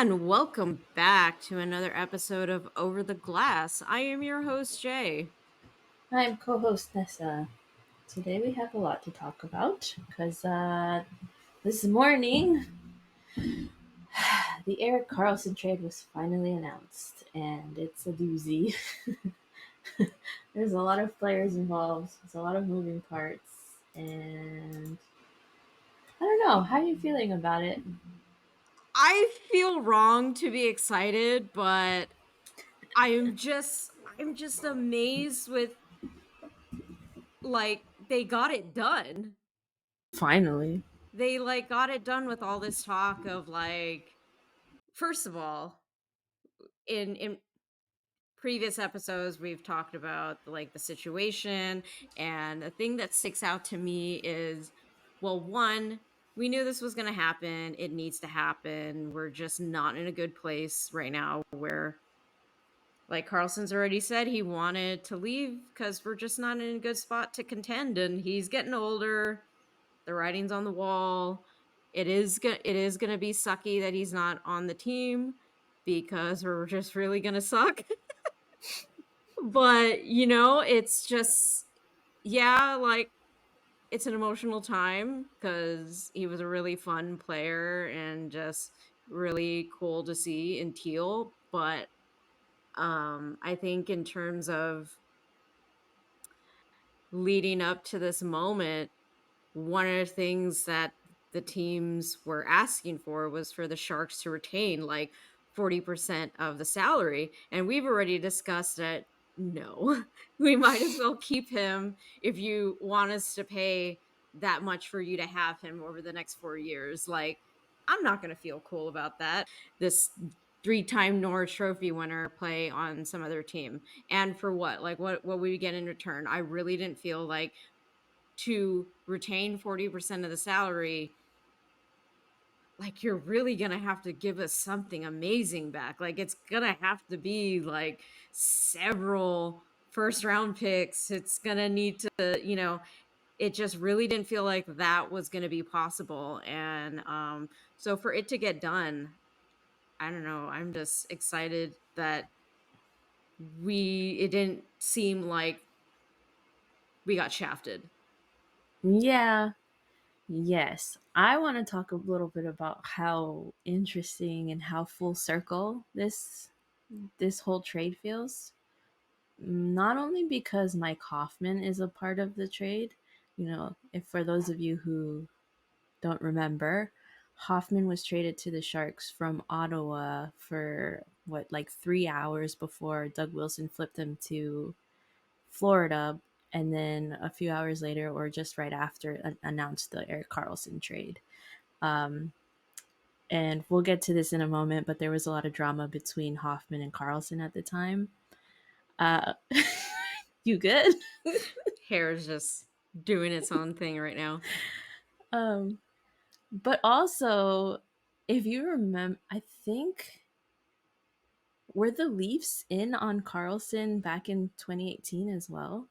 And welcome back to another episode of Over the Glass. I am your host, Jay. I'm co host Nessa. Today we have a lot to talk about because this morning the Erik Karlsson trade was finally announced and it's a doozy. There's a lot of players involved, there's a lot of moving parts, and I don't know. How are you feeling about it? I feel wrong to be excited, but I'm just amazed with they got it done. Finally. They got it done with all this talk of first of all, in previous episodes we've talked about the situation, and the thing that sticks out to me is, well, one, we knew this was going to happen. It needs to happen. We're just not in a good place right now where, like Carlson's already said, he wanted to leave because we're just not in a good spot to contend, and he's getting older. The writing's on the wall. It is gonna be sucky that he's not on the team because we're just really gonna suck. But, it's just, yeah, it's an emotional time because he was a really fun player and just really cool to see in teal. But I think in terms of leading up to this moment, one of the things that the teams were asking for was for the Sharks to retain 40% of the salary. And we've already discussed that no, we might as well keep him if you want us to pay that much for you to have him over the next 4 years. I'm not going to feel cool about that. This three-time Norris Trophy winner play on some other team. And for what? What we get in return? I really didn't feel like to retain 40% of the salary, you're really gonna have to give us something amazing back. It's gonna have to be several first round picks. It's gonna need to, it just really didn't feel like that was gonna be possible. And so for it to get done, I don't know, I'm just excited that it didn't seem like we got shafted. Yeah, yes. I want to talk a little bit about how interesting and how full circle this whole trade feels. Not only because Mike Hoffman is a part of the trade, if for those of you who don't remember, Hoffman was traded to the Sharks from Ottawa for what, like 3 hours before Doug Wilson flipped him to Florida, and then a few hours later, or just right after, announced the Erik Karlsson trade. Um, and we'll get to this in a moment, but there was a lot of drama between Hoffman and Karlsson at the time. Uh, you good? Hair is just doing its own thing right now. Um, but also, if you remember, I think were the Leafs in on Karlsson back in 2018 as well?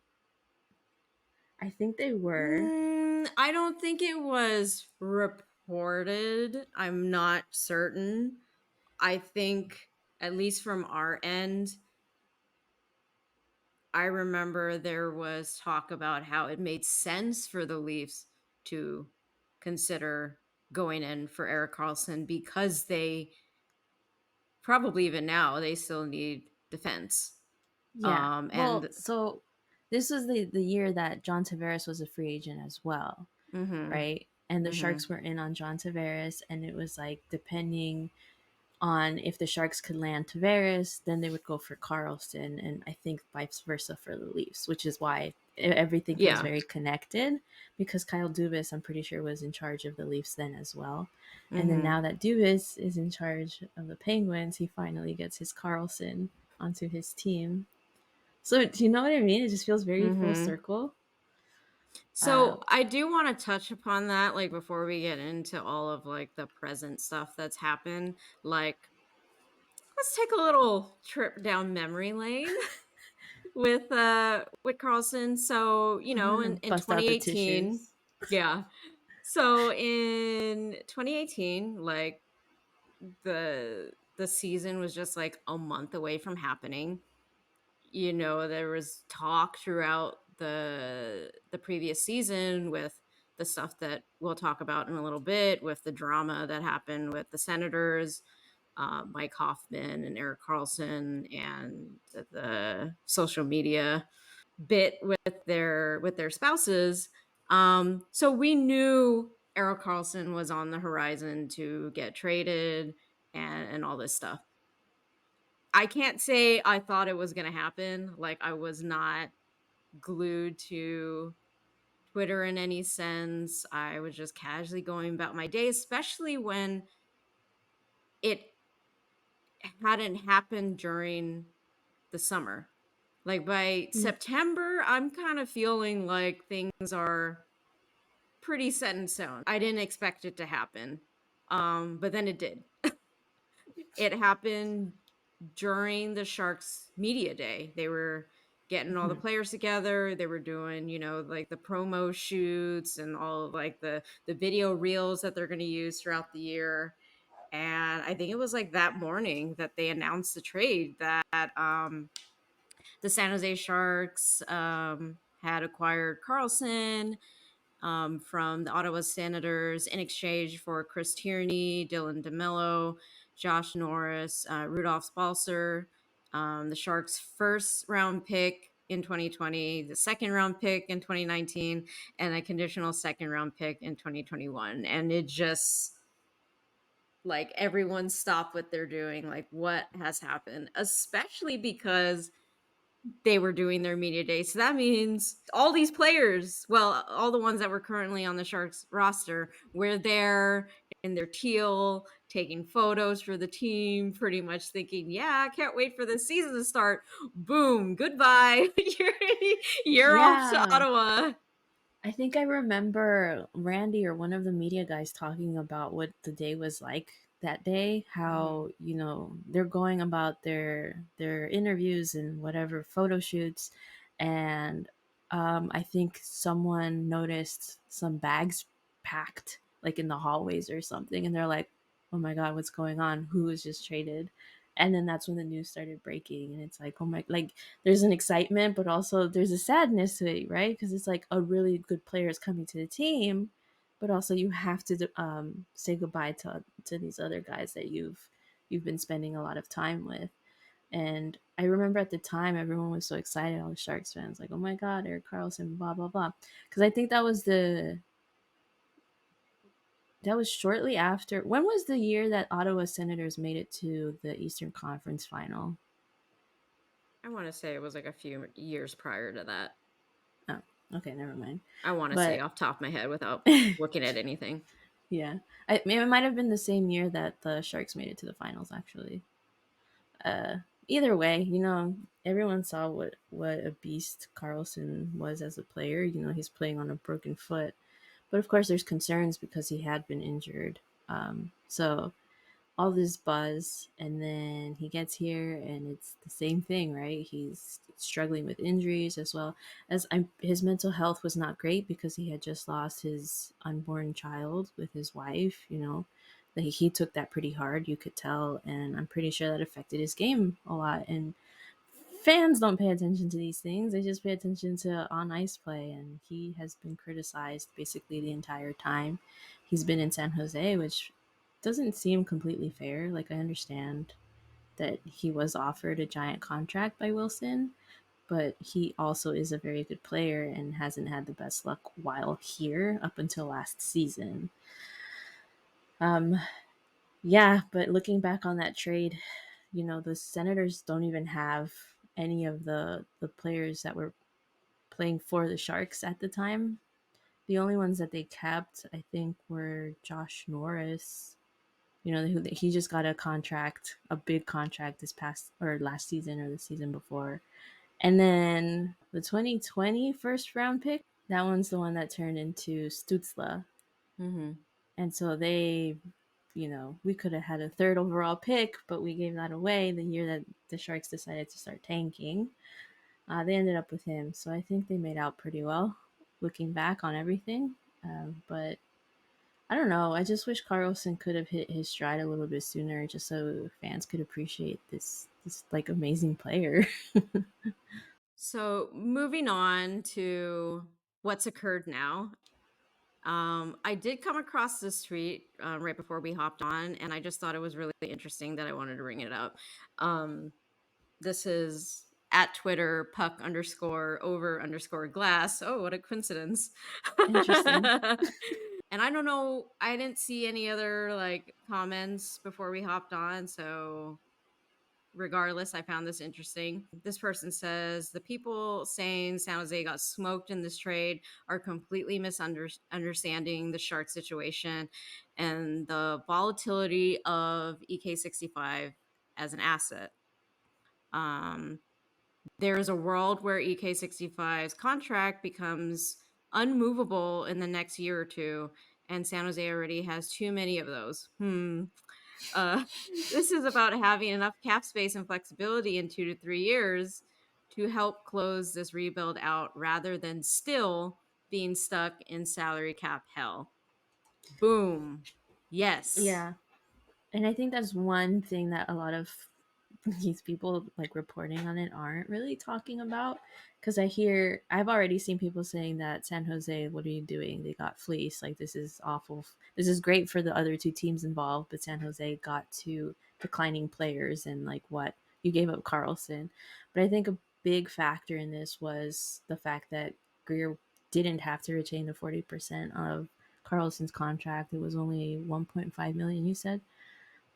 I think they were. I don't think it was reported. I'm not certain. I think, at least from our end, I remember there was talk about how it made sense for the Leafs to consider going in for Erik Karlsson because they probably, even now, they still need defense. Yeah. Well, And so this was the year that John Tavares was a free agent as well, mhm, right? And the mhm. Sharks were in on John Tavares, and it was like depending on if the Sharks could land Tavares, then they would go for Carlson, and I think vice versa for the Leafs, which is why everything feels Yeah. very connected because Kyle Dubas, I'm pretty sure, was in charge of the Leafs then as well. And then Mhm. now that Dubas is in charge of the Penguins, he finally gets his Carlson onto his team. So do you know what I mean? It just feels very full Mhm. circle. Uh, So I do want to touch upon that, before we get into all of the present stuff that's happened. Let's take a little trip down memory lane with Carlson. So, I'm in, gonna in bust out the 2018, tissues. yeah. So in 2018, the the season was just like a month away from happening. You know, there was talk throughout the previous season with the stuff that we'll talk about in a little bit, with the drama that happened with the Senators, Mike Hoffman and Erik Karlsson, and the social media bit with their spouses. So we knew Erik Karlsson was on the horizon to get traded and all this stuff. I can't say I thought it was going to happen. Like, I was not glued to Twitter in any sense. I was just casually going about my day, especially when it hadn't happened during the summer. Like, by Mm. September, I'm kind of feeling like things are pretty set in stone. I didn't expect it to happen. But then it did. It happened during the Sharks media day. They were getting all the Mhm. players together. They were doing, you know, like the promo shoots and all of like the video reels that they're going to use throughout the year. And I think it was like that morning that they announced the trade that the San Jose Sharks had acquired Carlson from the Ottawa Senators in exchange for Chris Tierney, Dylan DeMello, Josh Norris, Rudolph Spalser, the Sharks' first round pick in 2020, the second round pick in 2019, and a conditional second round pick in 2021. And it just, like, everyone stopped what they're doing. Like, what has happened? Especially because they were doing their media day. So that means all these players, well, all the ones that were currently on the Sharks roster, were there in their teal, taking photos for the team, pretty much thinking, yeah, I can't wait for the season to start. Boom, goodbye. You're off to Yeah. Ottawa. I think I remember Randy or one of the media guys talking about what the day was like that day, Mhm. how, they're going about their interviews and whatever photo shoots, and I think someone noticed some bags packed like in the hallways or something, and they're like, "Oh my god, what's going on? Who was just traded?" And then that's when the news started breaking, and it's like, oh my, like, there's an excitement, but also there's a sadness to it, right? Because it's like a really good player is coming to the team, but also you have to say goodbye to these other guys that you've been spending a lot of time with. And I remember at the time everyone was so excited, all the Sharks fans, like, oh my god, Erik Karlsson, blah blah blah. Because I think that was shortly after. When was the year that Ottawa Senators made it to the Eastern Conference Final? I want to say it was like a few years prior to that. Oh, okay, never mind. I want to say But off top of my head without looking at anything. yeah, I mean, it might have been the same year that the Sharks made it to the finals. Actually, uh, either way, everyone saw what a beast Carlson was as a player. He's playing on a broken foot, but of course, there's concerns because he had been injured. So all this buzz, and then he gets here and it's the same thing, right? He's struggling with injuries as well as his mental health was not great because he had just lost his unborn child with his wife. That he took that pretty hard, you could tell, and I'm pretty sure that affected his game a lot. And fans don't pay attention to these things, they just pay attention to on ice play, and he has been criticized basically the entire time he's been in San Jose, which doesn't seem completely fair. Like, I understand that he was offered a giant contract by Wilson, but he also is a very good player and hasn't had the best luck while here up until last season. um yeah, but looking back on that trade, the Senators don't even have any of the players that were playing for the Sharks at the time. The only ones that they kept, I think, were Josh Norris. He just got a contract, a big contract this past or last season or the season before. And then the 2020 first round pick, that one's the one that turned into Stutzla. Hmm. And so we could have had a third overall pick, but we gave that away the year that the Sharks decided to start tanking. They ended up with him. So I think they made out pretty well looking back on everything. But I don't know. I just wish Carlson could have hit his stride a little bit sooner, just so fans could appreciate this like amazing player. So moving on to what's occurred now. I did come across this tweet right before we hopped on, and I just thought it was really interesting that I wanted to bring it up. Um, this is at Twitter puck underscore over underscore glass. Oh, what a coincidence. Interesting. And I don't know, I didn't see any other like comments before we hopped on. So regardless, I found this interesting. This person says the people saying San Jose got smoked in this trade are completely misunderstanding the Shark situation and the volatility of EK65 as an asset. Um, there is a world where EK65's contract becomes unmovable in the next year or two, and San Jose already has too many of those. Uh, this is about having enough cap space and flexibility in 2 to 3 years to help close this rebuild out rather than still being stuck in salary cap hell. Boom. Yes. Yeah. And I think that's one thing that a lot of these people like reporting on it aren't really talking about, because I've already seen people saying that San Jose, what are you doing? They got fleeced. Like, this is awful. This is great for the other two teams involved, but San Jose got two declining players, and like, what, you gave up Carlson. But I think a big factor in this was the fact that Greer didn't have to retain the 40% of Carlson's contract. It was only 1.5 million, you said.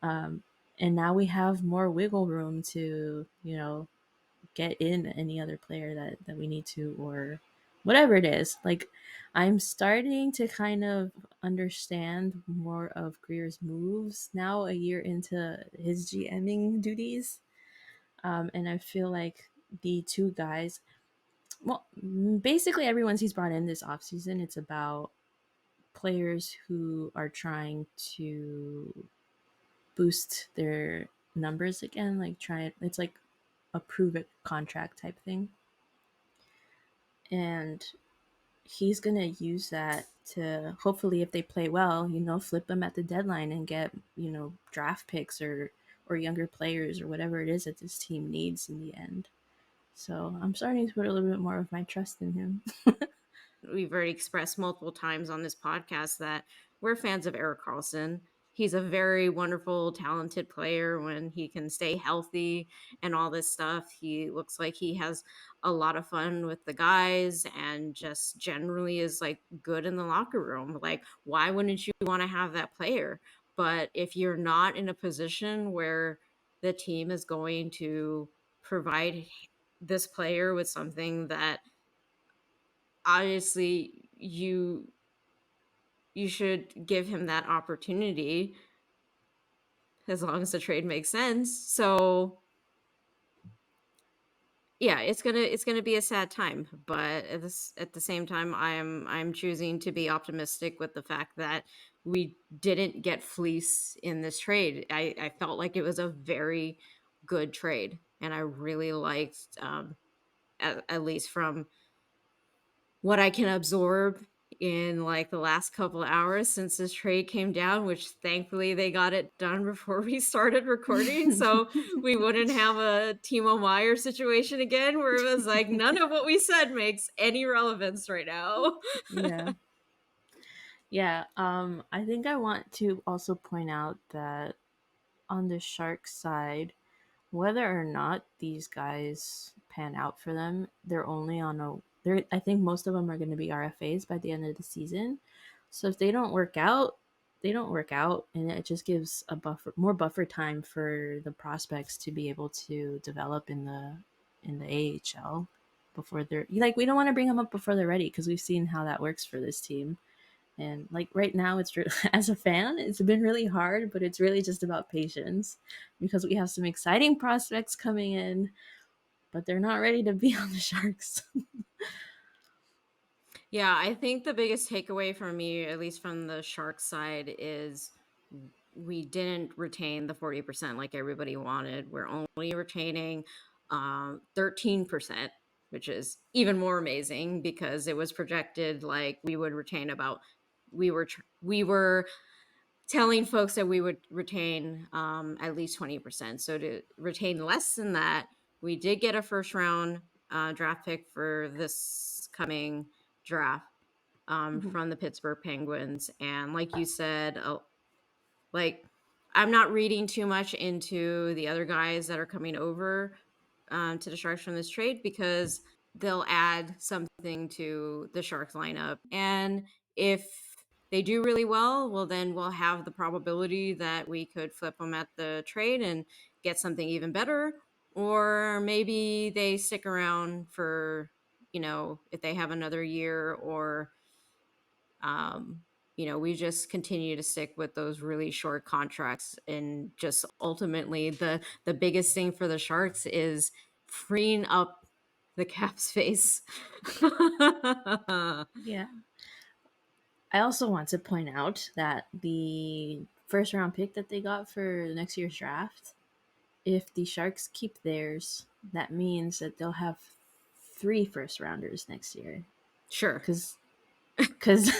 um, and now we have more wiggle room to, get in any other player that we need to, or whatever it is. Like, I'm starting to kind of understand more of Greer's moves now, a year into his GMing duties. And I feel like the two guys, well, basically everyone's he's brought in this offseason, it's about players who are trying to boost their numbers again, like try it. It's like a prove it contract type thing. And he's going to use that to hopefully, if they play well, flip them at the deadline and get, draft picks or younger players or whatever it is that this team needs in the end. So I'm starting to put a little bit more of my trust in him. We've already expressed multiple times on this podcast that we're fans of Erik Karlsson. He's a very wonderful, talented player when he can stay healthy and all this stuff. He looks like he has a lot of fun with the guys and just generally is like good in the locker room. Like, why wouldn't you want to have that player? But if you're not in a position where the team is going to provide this player with something that obviously you should give him that opportunity as long as the trade makes sense. So yeah, it's gonna be a sad time, but at the same time, I'm choosing to be optimistic with the fact that we didn't get fleece in this trade. I felt like it was a very good trade, and I really liked, at least from what I can absorb in like the last couple hours since this trade came down, which thankfully they got it done before we started recording. So we wouldn't have a Timo Meyer situation again where it was like none of what we said makes any relevance right now. Yeah. Yeah. I think I want to also point out that on the Sharks side, whether or not these guys pan out for them, they're only on a. They're, I think most of them are going to be RFAs by the end of the season. So if they don't work out, they don't work out, and it just gives more buffer time for the prospects to be able to develop in the AHL before they're like, we don't want to bring them up before they're ready, because we've seen how that works for this team. And like right now, it's as a fan, it's been really hard, but it's really just about patience, because we have some exciting prospects coming in, but they're not ready to be on the Sharks. Yeah, I think the biggest takeaway for me, at least from the Sharks side, is we didn't retain the 40% like everybody wanted. We're only retaining 13%, which is even more amazing because it was projected like we would retain about we were telling folks that we would retain at least 20%. So to retain less than that, we did get a first round draft pick for this coming draft Mhm. from the Pittsburgh Penguins. And like you said, like I'm not reading too much into the other guys that are coming over to the Sharks from this trade because they'll add something to the Sharks lineup. And if they do really well, well, then we'll have the probability that we could flip them at the trade and get something even better. Or maybe they stick around for, if they have another year or um, we just continue to stick with those really short contracts and just ultimately the biggest thing for the Sharks is freeing up the cap space. Yeah. I also want to point out that the first round pick that they got for next year's draft, if the Sharks keep theirs, that means that they'll have three first rounders next year. Sure. Because because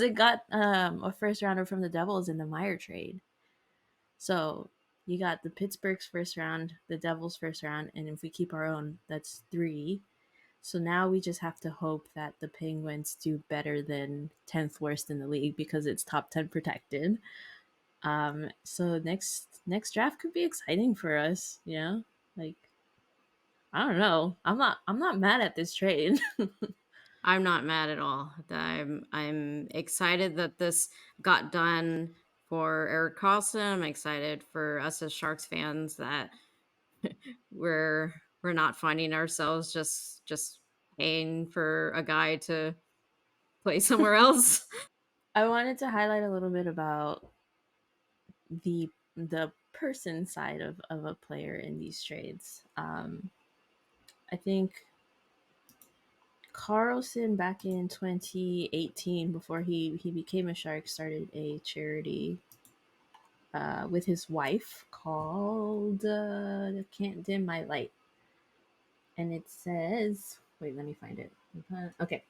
it got a first rounder from the Devils in the Meyer trade. So you got the Pittsburgh's first round, the Devils' first round, and if we keep our own, that's three. So now we just have to hope that the Penguins do better than 10th worst in the league because it's top 10 protected. So next draft could be exciting for us, Like I don't know. I'm not mad at this trade. I'm not mad at all. I'm excited that this got done for Erik Karlsson. I'm excited for us as Sharks fans that we're not finding ourselves just paying for a guy to play somewhere else. I wanted to highlight a little bit about the person side of a player in these trades. I think Carlson back in 2018, before he became a Shark, started a charity with his wife called Can't Dim My Light. And it says, wait, let me find it. Okay.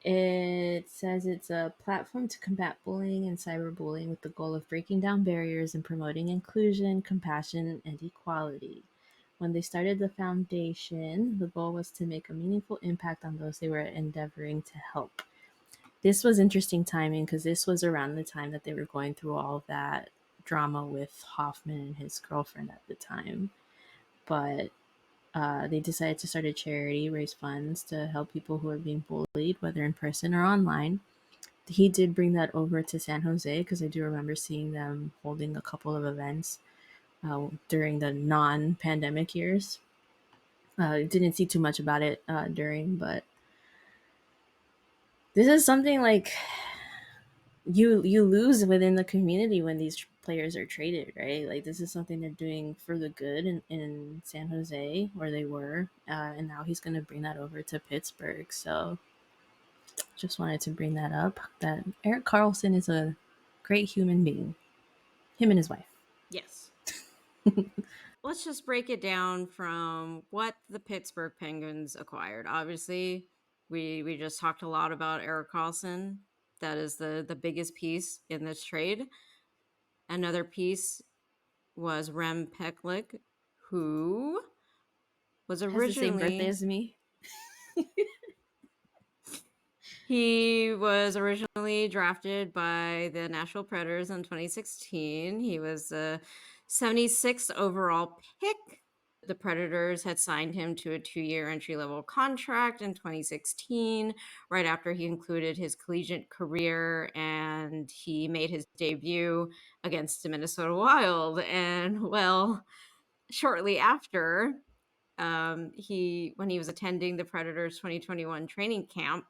It says it's a platform to combat bullying and cyberbullying with the goal of breaking down barriers and promoting inclusion, compassion, and equality. When they started the foundation, the goal was to make a meaningful impact on those they were endeavoring to help. This was interesting timing because this was around the time that they were going through all of that drama with Hoffman and his girlfriend at the time. But they decided to start a charity, raise funds to help people who are being bullied, whether in person or online. He did bring that over to San Jose because I do remember seeing them holding a couple of events during the non-pandemic years. Didn't see too much about it during, but this is something like you lose within the community when these players are traded, right? Like this is something they're doing for the good in San Jose where they were, and now he's going to bring that over to Pittsburgh. So just wanted to bring that up. That Erik Karlsson is a great human being. Him and his wife. Yes. Let's just break it down from what the Pittsburgh Penguins acquired. Obviously, we just talked a lot about Erik Karlsson. That is the biggest piece in this trade. Another piece was Rem Peklik, who was Has the same birthday originally as me. he was originally drafted by the Nashville Predators in 2016. He was a 76th overall pick. The Predators had signed him to a 2-year entry level contract in 2016, right after he concluded his collegiate career, and he made his debut against the Minnesota Wild. And well, shortly after, when he was attending the Predators 2021 training camp,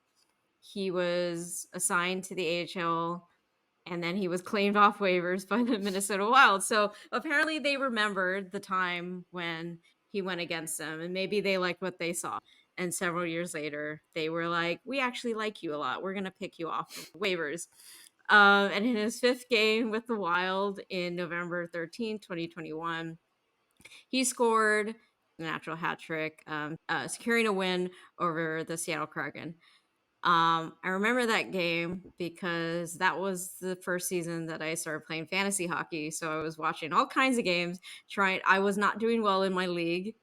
he was assigned to the AHL and then he was claimed off waivers by the Minnesota Wild. So apparently they remembered the time when he went against them and maybe they liked what they saw. And several years later, they were like, we actually like you a lot. We're going to pick you off of waivers. And in his fifth game with the Wild in November 13th, 2021, he scored a natural hat trick, securing a win over the Seattle Kraken. I remember that game because that was the first season that I started playing fantasy hockey. So I was watching all kinds of games. I was not doing well in my league,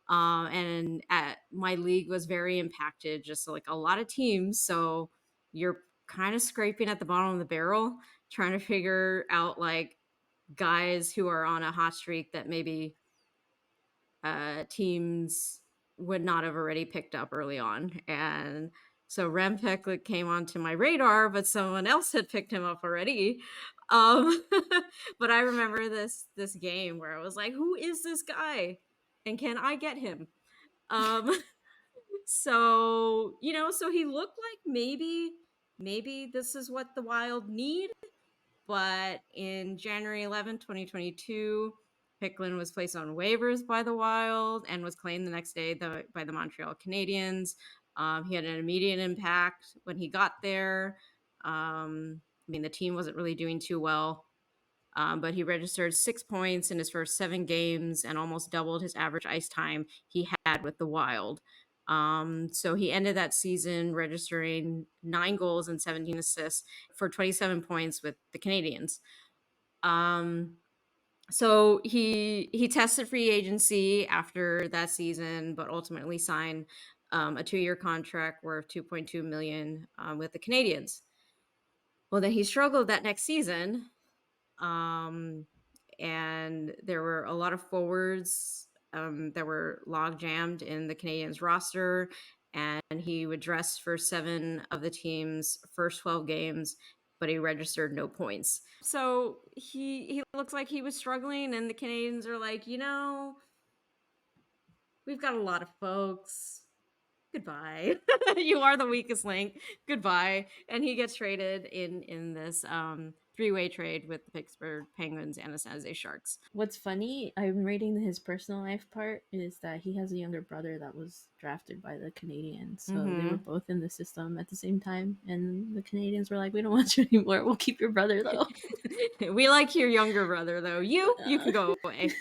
and my league was very impacted, just like a lot of teams. So you're kind of scraping at the bottom of the barrel, trying to figure out like guys who are on a hot streak that maybe teams would not have already picked up early on. And so Rem Peklik came onto my radar, but someone else had picked him up already. Um, but I remember this game where I was like, "Who is this guy? And can I get him?" Um, so he looked like maybe this is what the Wild need. But in January 11th, 2022, Picklin was placed on waivers by the Wild and was claimed the next day by the Montreal Canadiens. He had an immediate impact when he got there. I mean, the team wasn't really doing too well, but he registered 6 points in his first 7 games and almost doubled his average ice time he had with the Wild. So he ended that season registering 9 goals and 17 assists for 27 points with the Canadiens. So he tested free agency after that season, but ultimately signed a 2-year contract worth 2.2 million with the Canadiens. Well, then he struggled that next season, um, and there were a lot of forwards that were log jammed in the Canadiens roster, and he would dress for 7 of the team's first 12 games, but he registered no points. So he looks like he was struggling, and the Canadiens are like, we've got a lot of folks. Goodbye. You are the weakest link. Goodbye. And he gets traded in this 3-way trade with the Pittsburgh Penguins and the San Jose Sharks. What's funny, I'm reading his personal life part, is that he has a younger brother that was drafted by the Canadians. So they were both in the system at the same time. And the Canadians were like, we don't want you anymore. We'll keep your brother, though. We like your younger brother, though. You can go away.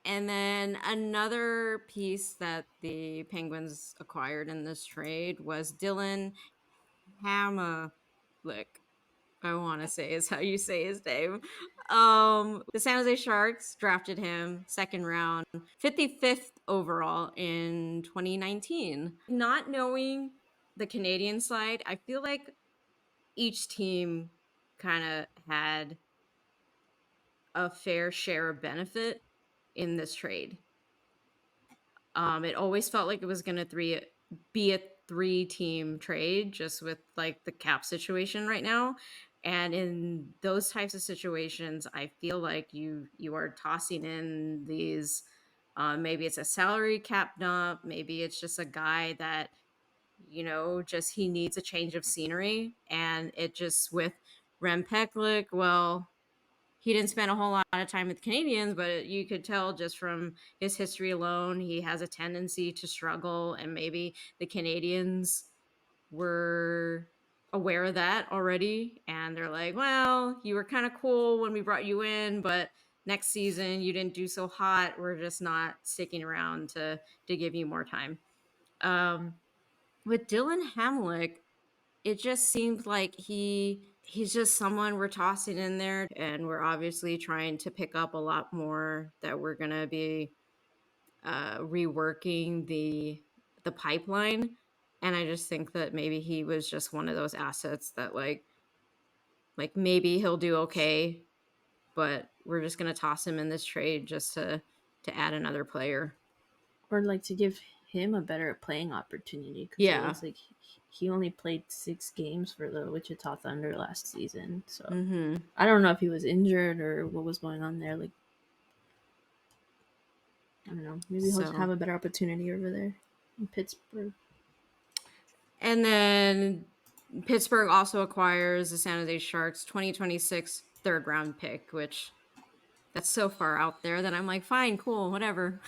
And then another piece that the Penguins acquired in this trade was Dylan Hammerlick. I want to say is how you say his name. The San Jose Sharks drafted him 2nd round, 55th overall in 2019. Not knowing the Canadian side, I feel like each team kind of had a fair share of benefit in this trade. It always felt like it was going to be a 3-team trade, just with like the cap situation right now. And in those types of situations, I feel like you are tossing in these. Maybe it's a salary cap dump. Maybe it's just a guy that just he needs a change of scenery. And it just with Rem Peklik, well, he didn't spend a whole lot of time with the Canadians, but you could tell just from his history alone, he has a tendency to struggle, and maybe the Canadians were aware of that already, and they're like, well, you were kind of cool when we brought you in, but next season you didn't do so hot. We're just not sticking around to give you more time. With Dylan Hamlick, it just seems like he's just someone we're tossing in there, and we're obviously trying to pick up a lot more, that we're going to be reworking the pipeline. And I just think that maybe he was just one of those assets that like maybe he'll do okay, but we're just going to toss him in this trade just to add another player. Or like to give him a better playing opportunity, because it Yeah. looks like he only played 6 games for the Wichita Thunder last season. So I don't know if he was injured or what was going on there. Like, I don't know. Maybe he'll have a better opportunity over there in Pittsburgh. And then Pittsburgh also acquires the San Jose Sharks 2026 3rd-round pick, which that's so far out there that I'm like, fine, cool, whatever.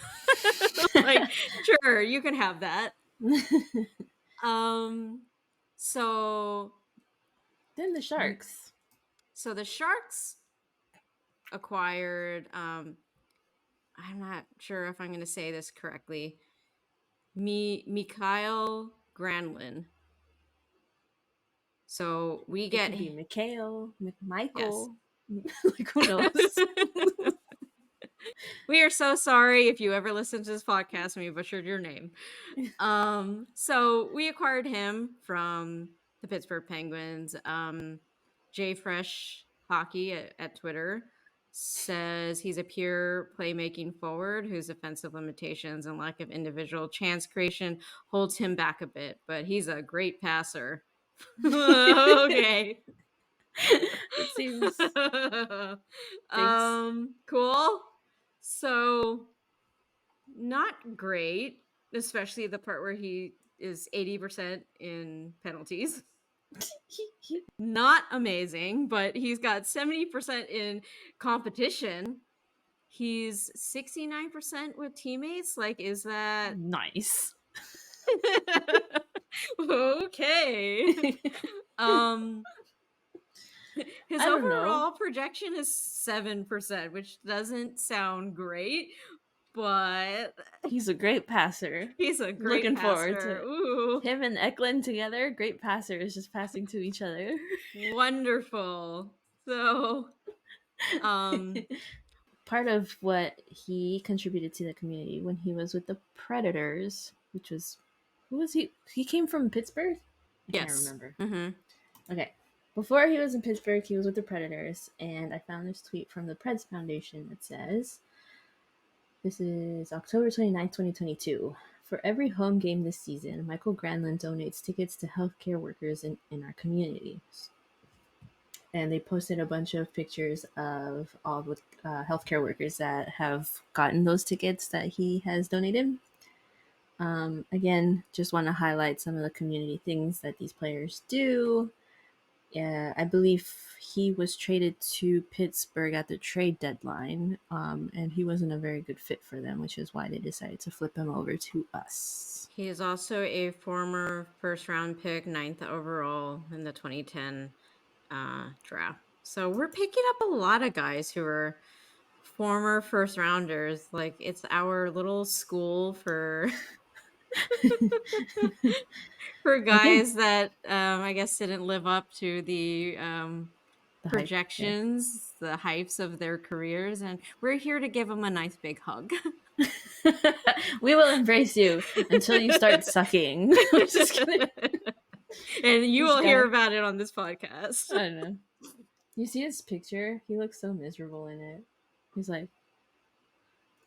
Like, sure, you can have that. So then the Sharks. So the Sharks acquired, I'm not sure if I'm going to say this correctly, Mikhail Granlund. So we It get could be Mikhail, yes. McMichael. Like, who knows? We are so sorry if you ever listen to this podcast and we butchered your name. So we acquired him from the Pittsburgh Penguins. Jay Fresh Hockey at Twitter says he's a pure playmaking forward whose offensive limitations and lack of individual chance creation holds him back a bit, but he's a great passer. Okay. That seems. Thanks. Cool. So not great, especially the part where he is 80% in penalties. Not amazing, but he's got 70% in competition. He's 69% with teammates. Like, is that Nice. okay? His I don't know. overall projection is 7%, which doesn't sound great, but He's a great passer. he's a great Looking forward passer. to it. Ooh, Him and Eklund together, great passers, just passing to each other. wonderful. So, um, Part of what he contributed to the community when he was with the Predators, which was, who was he? He came from Pittsburgh? I can't yes. remember. Mm-hmm. Okay. Before he was in Pittsburgh, he was with the Predators, and I found this tweet from the Preds Foundation that says, this is October 29th, 2022. For every home game this season, Michael Granlund donates tickets to healthcare workers in our community. And they posted a bunch of pictures of all the healthcare workers that have gotten those tickets that he has donated. Again, just want to highlight some of the community things that these players do. Yeah, I believe he was traded to Pittsburgh at the trade deadline, and he wasn't a very good fit for them, which is why they decided to flip him over to us. He is also a former first-round pick, 9th overall in the 2010 draft. So we're picking up a lot of guys who are former first rounders. Like, it's our little school for for I think guys that I guess didn't live up to the the hype. Yeah. projections, the hypes of their careers, and we're here to give them a nice big hug. We will embrace you until you start sucking. I'm just kidding. And you This will hear guy, about it on this podcast. I don't know. You see his picture? He looks so miserable in it. He's like,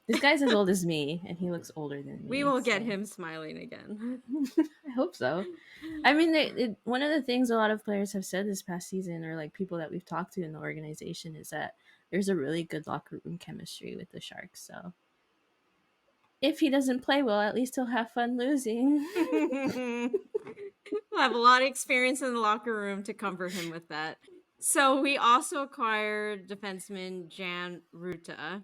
this guy's as old as me, and he looks older than me. We will get so. him smiling again. I hope so. I mean, one of the things a lot of players have said this past season, or like people that we've talked to in the organization, is that there's a really good locker room chemistry with the Sharks. So if he doesn't play well, at least he'll have fun losing. We'll have a lot of experience in the locker room to comfort him with that. So we also acquired defenseman Jan Ruta,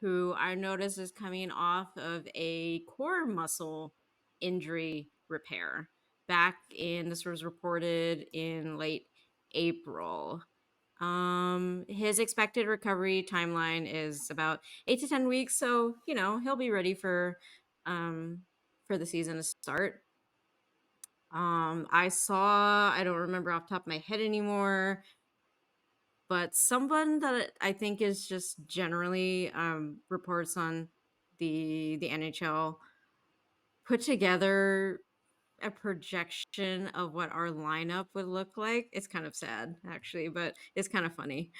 who I noticed is coming off of a core muscle injury repair. This was reported in late April. His expected recovery timeline is about 8 to 10 weeks, so he'll be ready for the season to start. I don't remember off the top of my head anymore, but someone that I think is just generally reports on the NHL put together a projection of what our lineup would look like. It's kind of sad, actually, but it's kind of funny.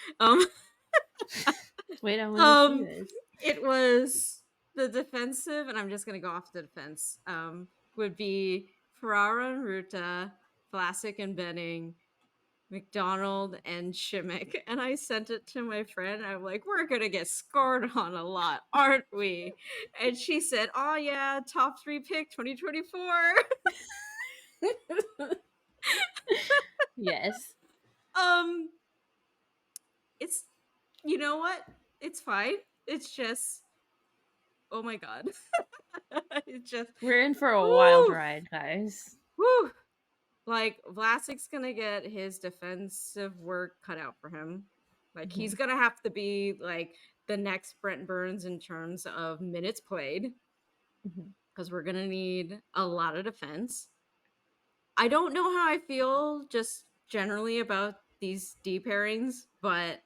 Wait, I want to see this. It was the defensive, and I'm just gonna go off the defense. Would be Ferrara and Ruta, Vlasic and Benning, McDonald and Shimmick. And I sent it to my friend. I'm like, we're gonna get scored on a lot, aren't we? And she said, oh yeah, top 3 pick 2024. Yes. It's, you know what? It's fine. It's just, oh my god. It's just, We're in for a wild woo, ride, guys. woo. Like, Vlasic's gonna get his defensive work cut out for him. Like, he's gonna have to be like the next Brent Burns in terms of minutes played. because we're going to need a lot of defense. I don't know how I feel just generally about these D pairings, but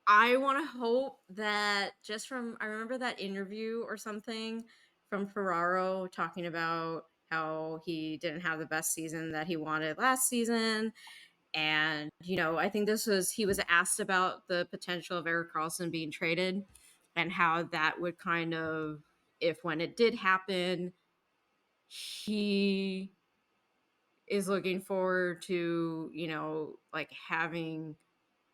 I want to hope that just from I remember that interview or something from Ferraro talking about how he didn't have the best season that he wanted last season. And, I think he was asked about the potential of Erik Karlsson being traded and how that would kind of, if when it did happen, he is looking forward to, like having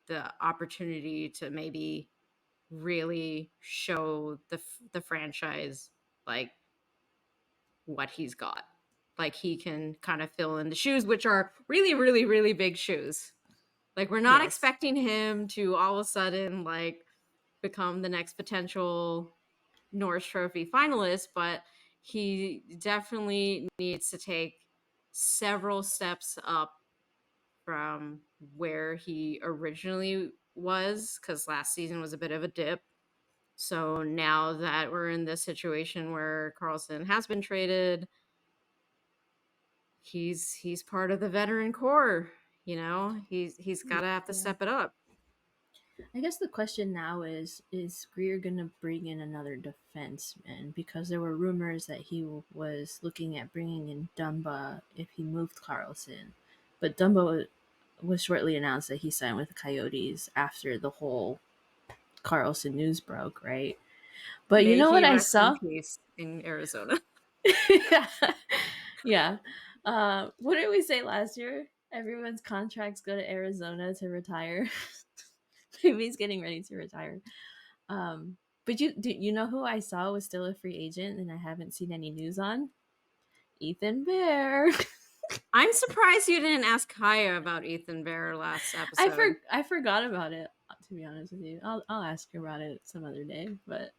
the opportunity to maybe really show the franchise like what he's got. Like he can kind of fill in the shoes, which are really, really, really big shoes. Like we're not Yes. expecting him to all of a sudden like become the next potential Norris Trophy finalist, but he definitely needs to take several steps up from where he originally was because last season was a bit of a dip. So now that we're in this situation where Karlsson has been traded, he's part of the veteran core. He's got to have to Yeah. step it up. I guess the question now is Greer going to bring in another defenseman? Because there were rumors that he was looking at bringing in Dumba if he moved Karlsson. But Dumba was shortly announced that he signed with the Coyotes after the whole Karlsson news broke, right? But you May know what he I rest in saw? peace in Arizona. Yeah. Yeah. What did we say last year? Everyone's contracts go to Arizona to retire. Maybe he's getting ready to retire. But you know who I saw was still a free agent and I haven't seen any news on? Ethan Bear. I'm surprised you didn't ask Kaya about Ethan Bear last episode. I forgot about it, to be honest with you. I'll ask her about it some other day, but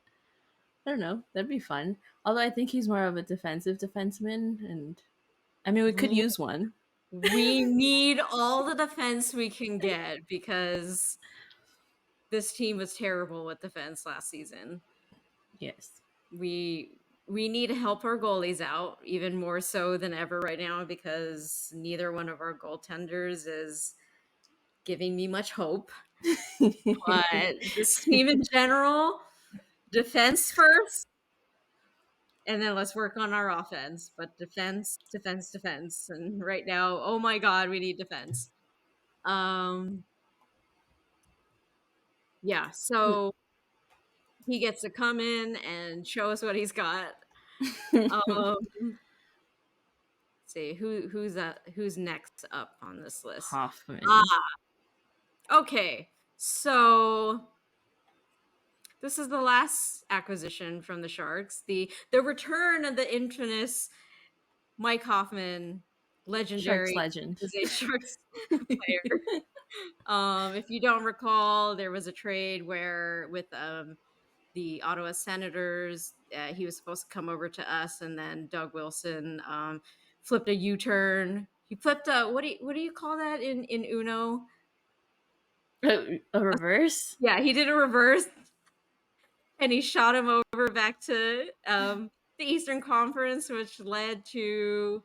I don't know. That'd be fun. Although I think he's more of a defensive defenseman, and I mean we could use one. We need all the defense we can get because this team was terrible with defense last season. Yes. We need to help our goalies out even more so than ever right now because neither one of our goaltenders is giving me much hope. But this team in general, defense first, and then let's work on our offense. But defense, defense, defense. And right now, oh my God, we need defense. Um, yeah, so he gets to come in and show us what he's got. Um, see who's next up on this list. Hoffman. Ah, okay. So this is the last acquisition from the Sharks. The return of the infamous Mike Hoffman, Sharks legendary legend. as a Sharks player. If you don't recall, there was a trade where with the Ottawa Senators, he was supposed to come over to us, and then Doug Wilson flipped a U-turn. He flipped a what do you call that in Uno? A reverse? Yeah, he did a reverse, and he shot him over back to the Eastern Conference, which led to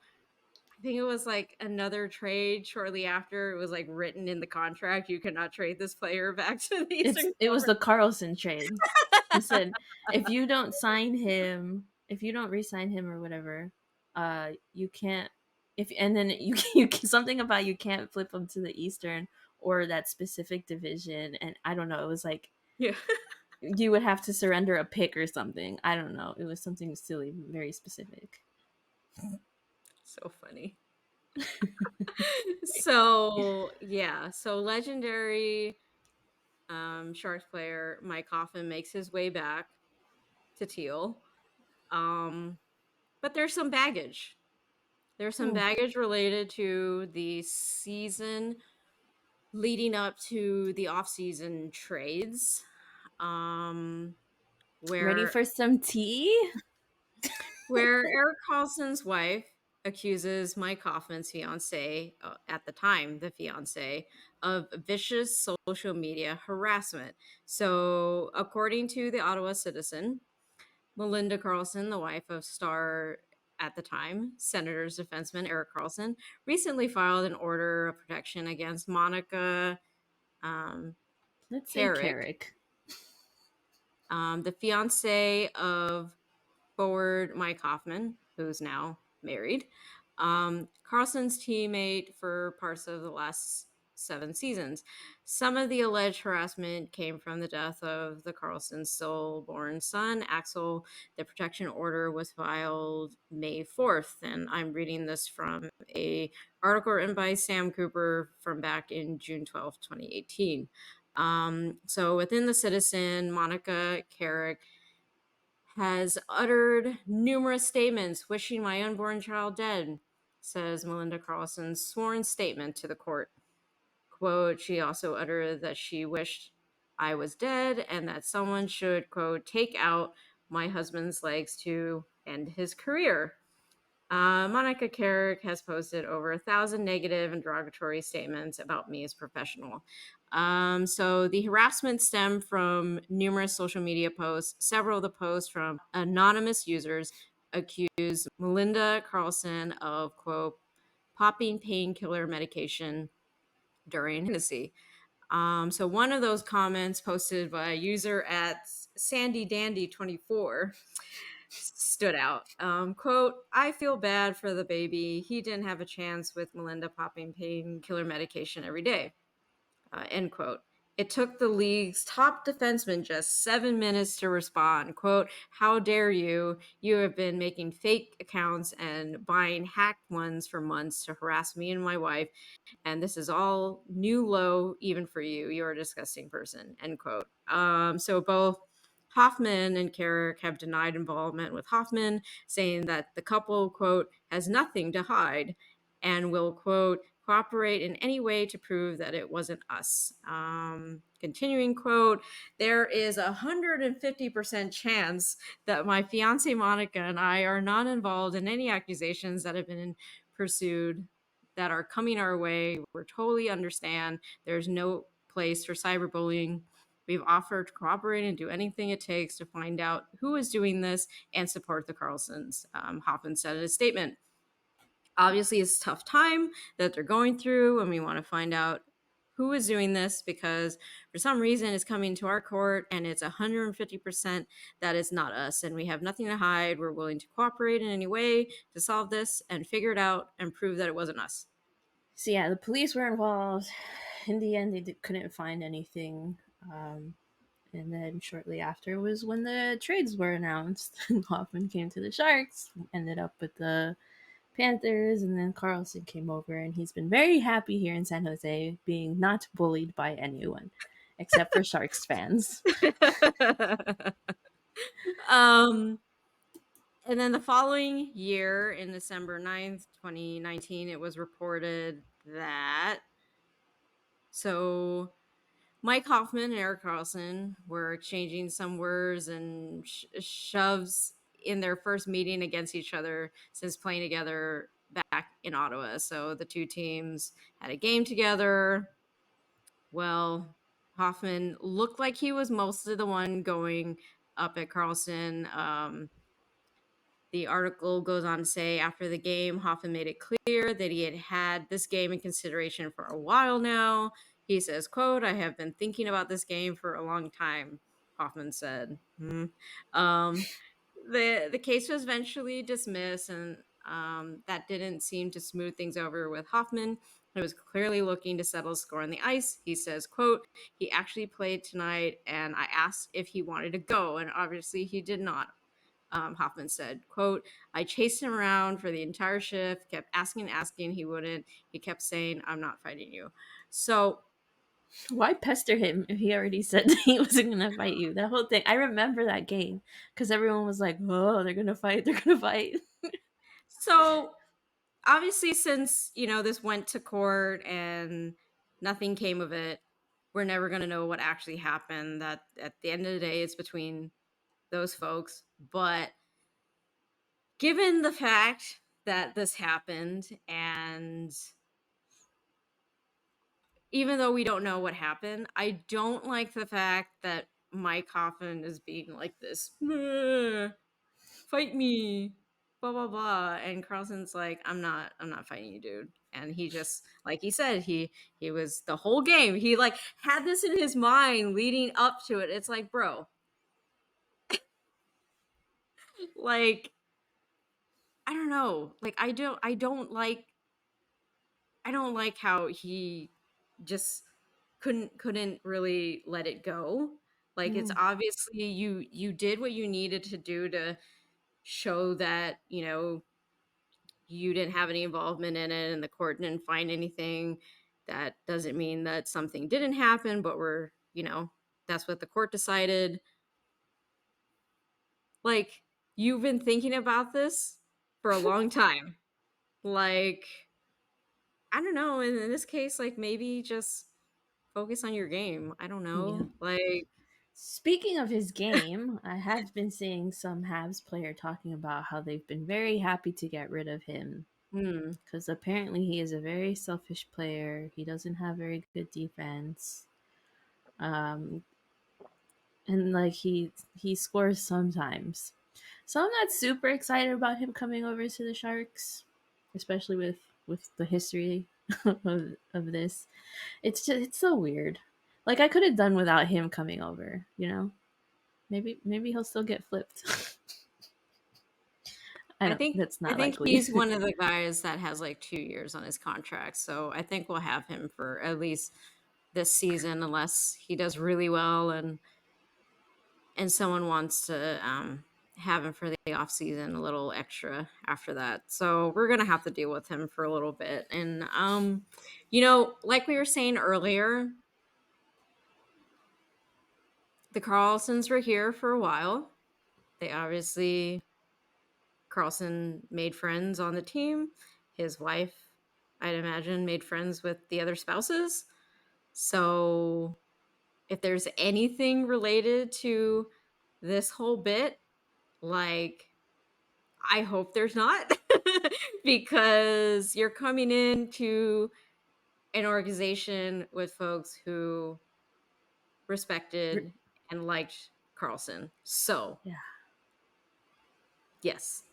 I think it was like another trade shortly after. It was like written in the contract you cannot trade this player back to the Eastern It was Conference. the Carlson trade. He said if you don't sign him, if you don't re-sign him or whatever, you can't. If and then you something about you can't flip him to the Eastern or that specific division, and I don't know. It was like Yeah, you would have to surrender a pick or something. I don't know. It was something silly, very specific. so funny. So yeah, so legendary Sharks player Mike Hoffman makes his way back to Teal. Um, but there's some baggage. There's some Ooh. baggage related to the season leading up to the off-season trades. Um, Ready where for some tea? where Eric Carlson's wife accuses Mike Hoffman's fiance, at the time the fiance, of vicious social media harassment. So, according to the Ottawa Citizen, Melinda Karlsson, the wife of star at the time, Senators defenseman Erik Karlsson, recently filed an order of protection against Monica um, Let's say Carrick, Carrick. the fiance of forward Mike Hoffman, who's now married. Carlson's teammate for parts of the last 7 seasons. Some of the alleged harassment came from the death of the Carlson stillborn son, Axel. The protection order was filed May 4th, and I'm reading this from a article written by Sam Cooper from back in June 12th, 2018. So within the Citizen, Monica Carrick has uttered numerous statements wishing my unborn child dead, says Melinda Carlson's sworn statement to the court. Quote, she also uttered that she wished I was dead and that someone should, quote, take out my husband's legs to end his career. Monica Carrick has posted over 1,000 negative and derogatory statements about me as a professional. So the harassment stemmed from numerous social media posts. Several of the posts from anonymous users accuse Melinda Carlson of, quote, popping painkiller medication during pregnancy. So one of those comments posted by a user at Sandy Dandy 24 stood out. Quote, I feel bad for the baby. He didn't have a chance with Melinda popping painkiller medication every day. End quote. It took the league's top defenseman just 7 minutes to respond. Quote, how dare you? You have been making fake accounts and buying hacked ones for months to harass me and my wife. And this is all new low even for you. You're a disgusting person, end quote. So both Hoffman and Carrick have denied involvement with Hoffman, saying that the couple, quote, has nothing to hide and will, quote, cooperate in any way to prove that it wasn't us. Continuing quote, there is 150% chance that my fiance Monica and I are not involved in any accusations that have been pursued that are coming our way. We're totally understand. There's no place for cyberbullying. We've offered to cooperate and do anything it takes to find out who is doing this and support the Carlsons, Hoffman said in a statement. Obviously, it's a tough time that they're going through, and we want to find out who is doing this because for some reason it's coming to our court and it's 150% that it's not us and we have nothing to hide. We're willing to cooperate in any way to solve this and figure it out and prove that it wasn't us. So yeah, the police were involved. In the end, they couldn't find anything. And then shortly after was when the trades were announced. Hoffman came to the Sharks, ended up with the Panthers, and then Karlsson came over, and he's been very happy here in San Jose, being not bullied by anyone except for Sharks fans. um, and then the following year, in December 9th, 2019, it was reported that so Mike Hoffman and Erik Karlsson were exchanging some words and shoves in their first meeting against each other since playing together back in Ottawa. So the two teams had a game together. Well, Hoffman looked like he was mostly the one going up at Karlsson. The article goes on to say after the game, Hoffman made it clear that he had had this game in consideration for a while now. He says, quote, I have been thinking about this game for a long time, Hoffman said. Um, the case was eventually dismissed, and that didn't seem to smooth things over with Hoffman. He was clearly looking to settle score on the ice. He says, quote, he actually played tonight, and I asked if he wanted to go, and obviously he did not. Hoffman said, quote, I chased him around for the entire shift, kept asking, he wouldn't. He kept saying, I'm not fighting you. So Why pester him if he already said he wasn't gonna fight you? That whole thing. I remember that game because everyone was like, "Oh, they're gonna fight! They're gonna fight!" so obviously since, this went to court and nothing came of it, we're never going to know what actually happened. That at the end of the day, it's between those folks. But given the fact that this happened, and even though we don't know what happened, I don't like the fact that Mike Hoffman is being like this. "Meh." fight me, blah blah blah. And Carlson's like, I'm not fighting you, dude. And he just, like he said, he was the whole game. He like had this in his mind leading up to it. It's like, bro, like I don't know. Like I don't like how he just couldn't really let it go. Like it's Mm, obviously you did what you needed to do to show that, you didn't have any involvement in it and the court didn't find anything. That doesn't mean that something didn't happen, but that's what the court decided. Like you've been thinking about this for a long time. Like I don't know, in this case, like maybe just focus on your game. I don't yeah. know. Like, Speaking of his game, I have been seeing some Habs player talking about how they've been very happy to get rid of him hmm, because apparently he is a very selfish player. He doesn't have very good defense. Um, and like he scores sometimes. So I'm not super excited about him coming over to the Sharks, especially with the history of this. It's so weird. Like I could have done without him coming over, you know? Maybe he'll still get flipped. I I don't think that's I not think likely. he's one of the guys that has like 2 years on his contract. So I think we'll have him for at least this season, unless he does really well and someone wants to have him for the off season a little extra after that. So we're gonna have to deal with him for a little bit. And like we were saying earlier, the Carlsons were here for a while. They obviously Carlson made friends on the team. His wife, I'd imagine, made friends with the other spouses. So if there's anything related to this whole bit, like I hope there's not, because you're coming into an organization with folks who respected and liked Carlson. So, Yeah. yes,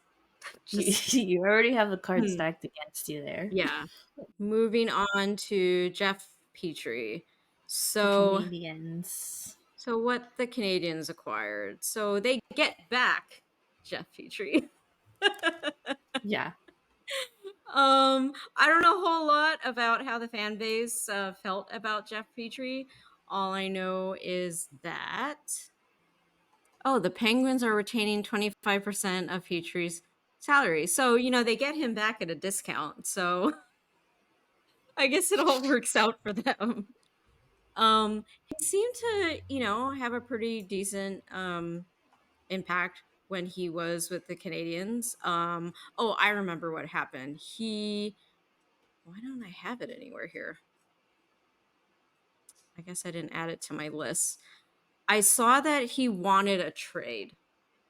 You, just you already have the card hmm, stacked against you there. yeah. Moving on to Jeff Petrie. The So, Canadians. so what the Canadians acquired. So they get back Jeff Petrie. Yeah. I don't know a whole lot about how the fan base felt about Jeff Petrie. All I know is that the Penguins are retaining 25% of Petrie's salary. So, they get him back at a discount. So, I guess it all works out for them. He seemed to, have a pretty decent impact when he was with the Canadians. I remember what happened. Why don't I have it anywhere here? I guess I didn't add it to my list. I saw that he wanted a trade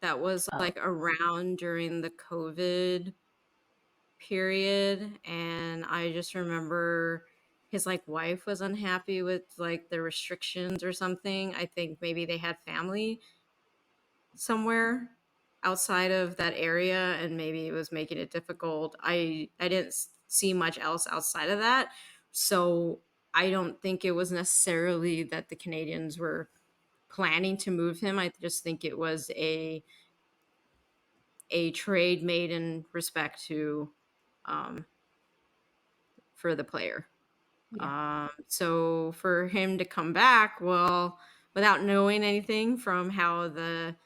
that was Oh, like around during the COVID period. And I just remember his like wife was unhappy with like the restrictions or something. I think maybe they had family somewhere outside of that area and maybe it was making it difficult. I didn't see much else outside of that. So I don't think it was necessarily that the Canadians were planning to move him. I just think it was a trade made in respect to um for the player. yeah. So for him to come back, well, without knowing anything from how the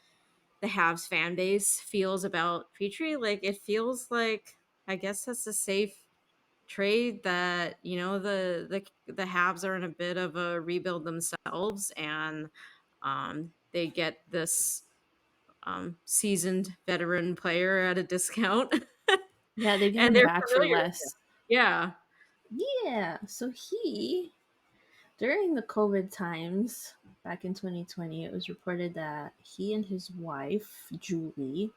Habs fan base feels about Petrie, like it feels like I guess that's a safe trade that the Habs are in a bit of a rebuild themselves and they get this seasoned veteran player at a discount Yeah, they get and him they're back for familiar with him. less. Yeah. Yeah. So he during the COVID times back in 2020, it was reported that he and his wife, Julie,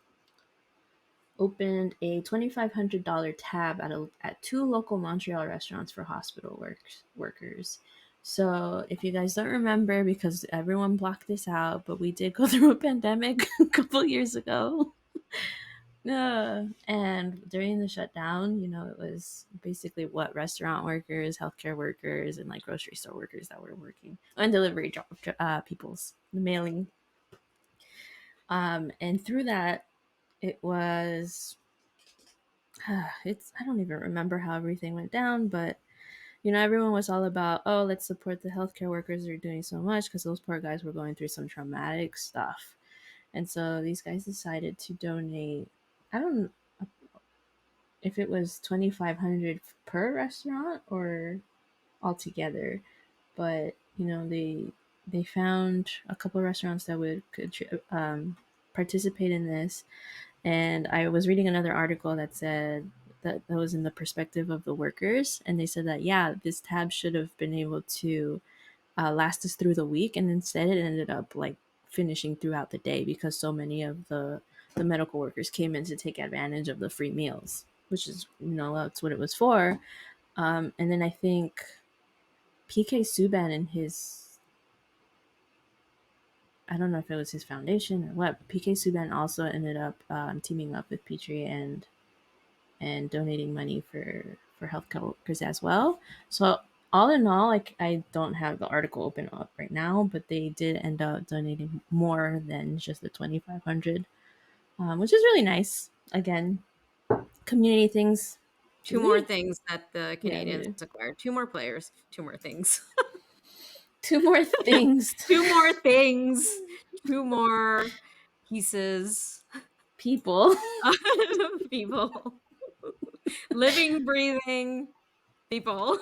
opened a $2,500 tab at two local Montreal restaurants for hospital workers. So, if you guys don't remember, because everyone blocked this out, but we did go through a pandemic a couple years ago. No. And during the shutdown, it was basically what restaurant workers, healthcare workers, and like grocery store workers that were working and delivery job people's the mailing. And through that, it was it's I don't even remember how everything went down, but everyone was all about, oh, let's support the healthcare workers. They're doing so much because those poor guys were going through some traumatic stuff. And so these guys decided to donate. I don't know if it was 2,500 per restaurant or altogether, but they found a couple of restaurants that could participate in this. And I was reading another article that said that was in the perspective of the workers, and they said that yeah, this tab should have been able to last us through the week, and instead it ended up like finishing throughout the day because so many of the medical workers came in to take advantage of the free meals, which is that's what it was for. And then I think PK Subban and his, I don't know if it was his foundation or what, but PK Subban also ended up teaming up with Petrie and donating money for healthcare workers as well. So all in all, like I don't have the article open up right now, but they did end up donating more than just the 2,500, which is really nice. Again, community things. Two more things that the Yeah, Canadians acquired. Two more players. Two more things. two more things. Two more things. Two more pieces. People. People. Living, breathing people.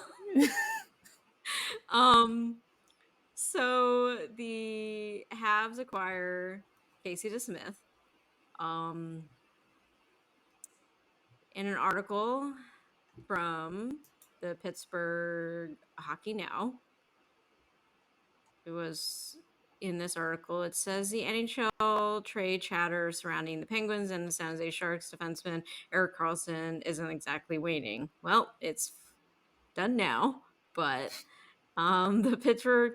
um so the Habs acquire Casey DeSmith. Um in an article from the Pittsburgh Hockey Now, it was in this article. It says the NHL trade chatter surrounding the Penguins and the San Jose Sharks defenseman Erik Karlsson isn't exactly waning. Well, it's done now, but the Pittsburgh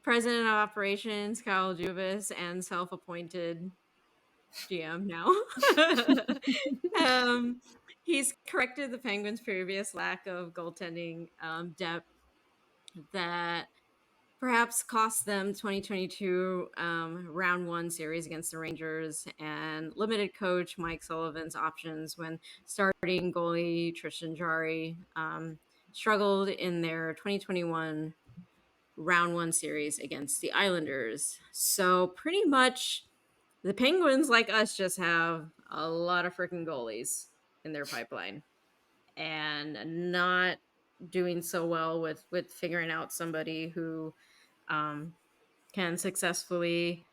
president of operations, Kyle Dubas, and self-appointed GM now. um, he's corrected the Penguins' previous lack of goaltending depth that perhaps cost them 2022 round one series against the Rangers, and limited coach Mike Sullivan's options when starting goalie Tristan Jarry struggled in their 2021 round one series against the Islanders. So pretty much the Penguins, like us, just have a lot of freaking goalies in their pipeline and not doing so well with figuring out somebody who um, can successfully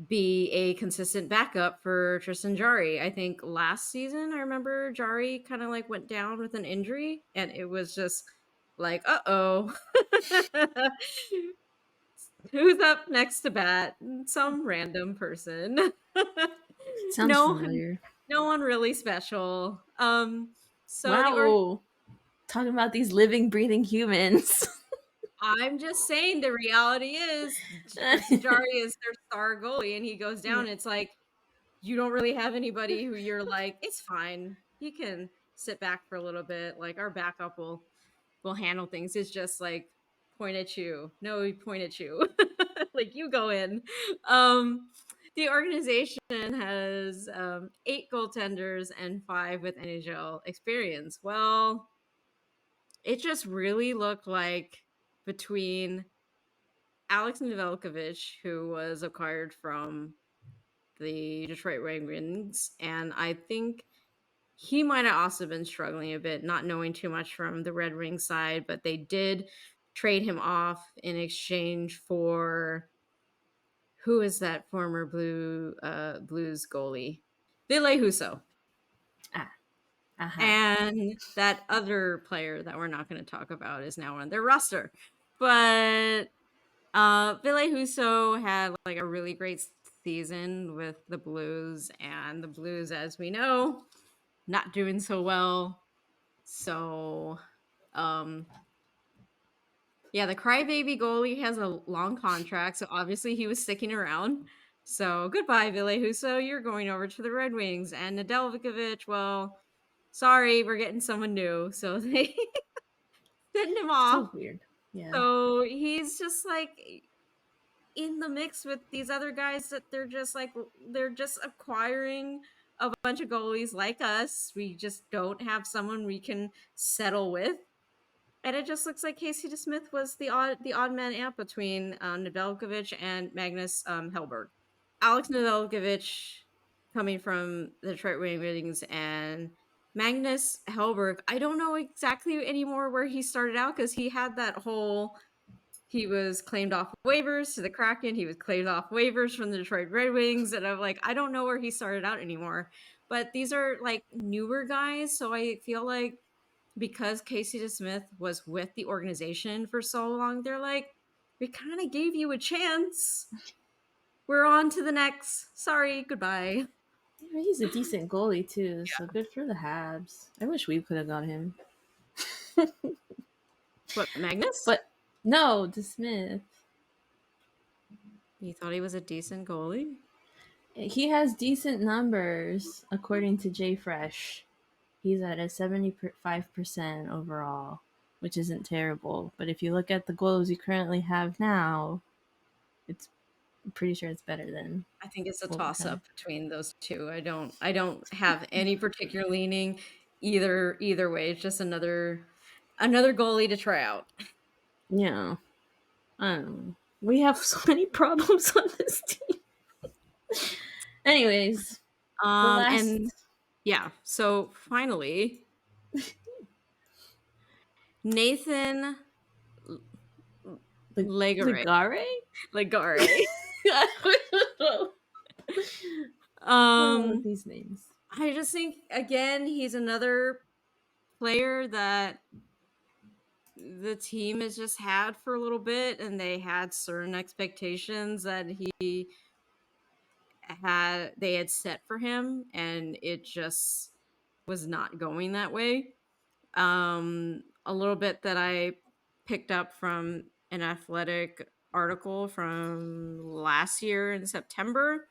be a consistent backup for Tristan Jarry. I think last season, I remember Jarry kind of like went down with an injury, and it was just like, uh oh. Who's up next to bat? Some random person. Sounds no, familiar. no one really special. So Wow. Talking about these living, breathing humans. I'm just saying the reality is Tristan Jarry is their star goalie, and he goes Yeah. down. It's like you don't really have anybody who you're like, it's fine. He can sit back for a little bit. Like our backup will handle things. It's just like point at you. No, we point at you. Like you go in. Um the organization has 8 goaltenders and 5 with NHL experience. Well, it just really looked like between Alex Nedeljkovic, who was acquired from the Detroit Red Wings, and I think he might have also been struggling a bit, not knowing too much from the Red Wings side, but they did trade him off in exchange for who is that former Blues goalie? Ville Husso. Ah. Aha. And that other player that we're not going to talk about is now on their roster. But Ville Husso had like a really great season with the Blues, and the Blues, as we know, not doing so well. So, um, yeah, the crybaby goalie has a long contract, so obviously he was sticking around. So goodbye, Ville Husso. You're going over to the Red Wings. And Nedeljkovic, well, sorry, we're getting someone new. So they send him off. So weird. Yeah. So he's just like in the mix with these other guys that they're just acquiring a bunch of goalies like us. We just don't have someone we can settle with. And it just looks like Casey DeSmith was the odd man out between Nedeljkovic and Magnus Hellberg. Alex Nedeljkovic coming from the Detroit Red Wings and Magnus Hellberg. I don't know exactly anymore where he started out because he had that whole he was claimed off waivers to the Kraken. He was claimed off waivers from the Detroit Red Wings. And I'm like, I don't know where he started out anymore. But these are like newer guys. So I feel like because Casey DeSmith was with the organization for so long, they're like, we kind of gave you a chance. We're on to the next. Sorry, goodbye. He's a decent goalie too, so good for the Habs. I wish we could have got him. What, Magnus? But no, DeSmith. You thought he was a decent goalie? He has decent numbers according to Jay Fresh. He's at a 75% overall, which isn't terrible. But if you look at the goals you currently have now, I'm pretty sure it's better than I think it's a what we toss had. up between those two. I don't have any particular leaning either way. It's just another goalie to try out. Yeah. I don't know. We have so many problems on this team. Anyways, the And last yeah, so finally, Nathan Legare. Ligare? Legare. I don't know. Oh, Um, these names. I just think again he's another player that the team has just had for a little bit, and they had certain expectations that they had set for him, and it just was not going that way. A little bit that I picked up from an athletic article from last year in September.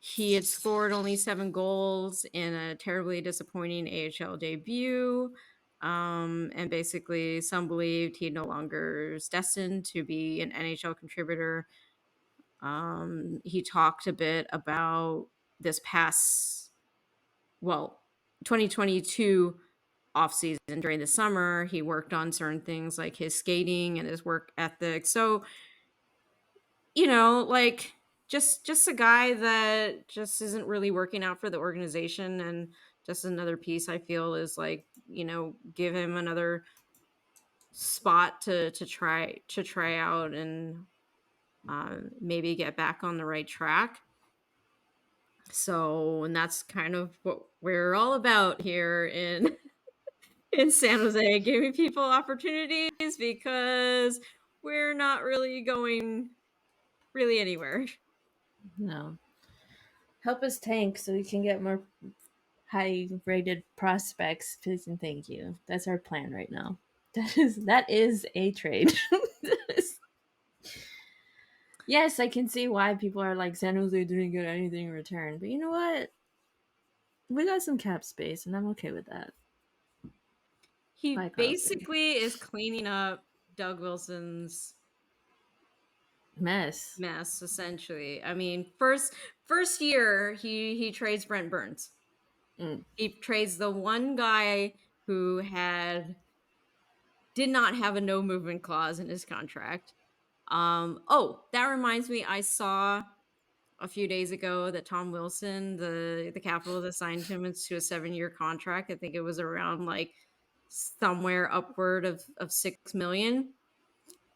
He had scored only 7 goals in a terribly disappointing AHL debut. And basically, some believed he no longer is destined to be an NHL contributor. He talked a bit about this past, well, 2022 offseason during the summer. He worked on certain things like his skating and his work ethic. So, like just a guy that just isn't really working out for the organization, and just another piece I feel is like, give him another spot to try out and maybe get back on the right track. So, and that's kind of what we're all about here in in San Jose, giving people opportunities because we're not really going really anywhere. No. Help us tank so we can get more high rated prospects, please and thank you. That's our plan right now. That is a trade. Yes, I can see why people are like San Jose didn't get anything in return. But you know what? We got some cap space and I'm okay with that. He Bye, Carlson. basically is cleaning up Doug Wilson's Mess. mess, essentially. I mean, first year he trades Brent Burns. Mm. He trades the one guy who did not have a no movement clause in his contract. Oh, that reminds me, I saw a few days ago that Tom Wilson, the Capitals assigned him to a 7-year contract. I think it was around like somewhere upward of 6 million.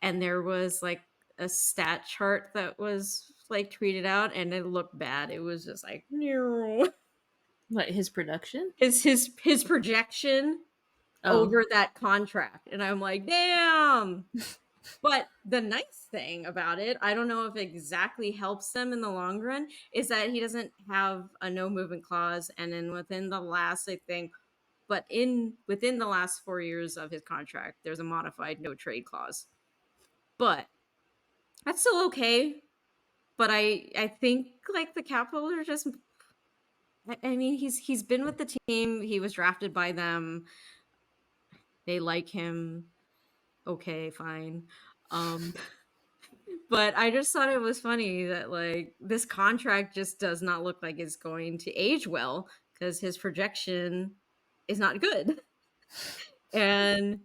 And there was like a stat chart that was like tweeted out, and it looked bad. It was just like no. What, his production? His projection Oh. over that contract, and I'm like, damn. But the nice thing about it, I don't know if it exactly helps them in the long run, is that he doesn't have a no movement clause, and then within the last, I think, within the last 4 years of his contract, there's a modified no trade clause. But that's still okay. but I think like the Capitals are just I mean, he's been with the team, he was drafted by them, they like him, okay, fine. Um, but I just thought it was funny that, like, this contract just does not look like it's going to age well because his projection is not good. And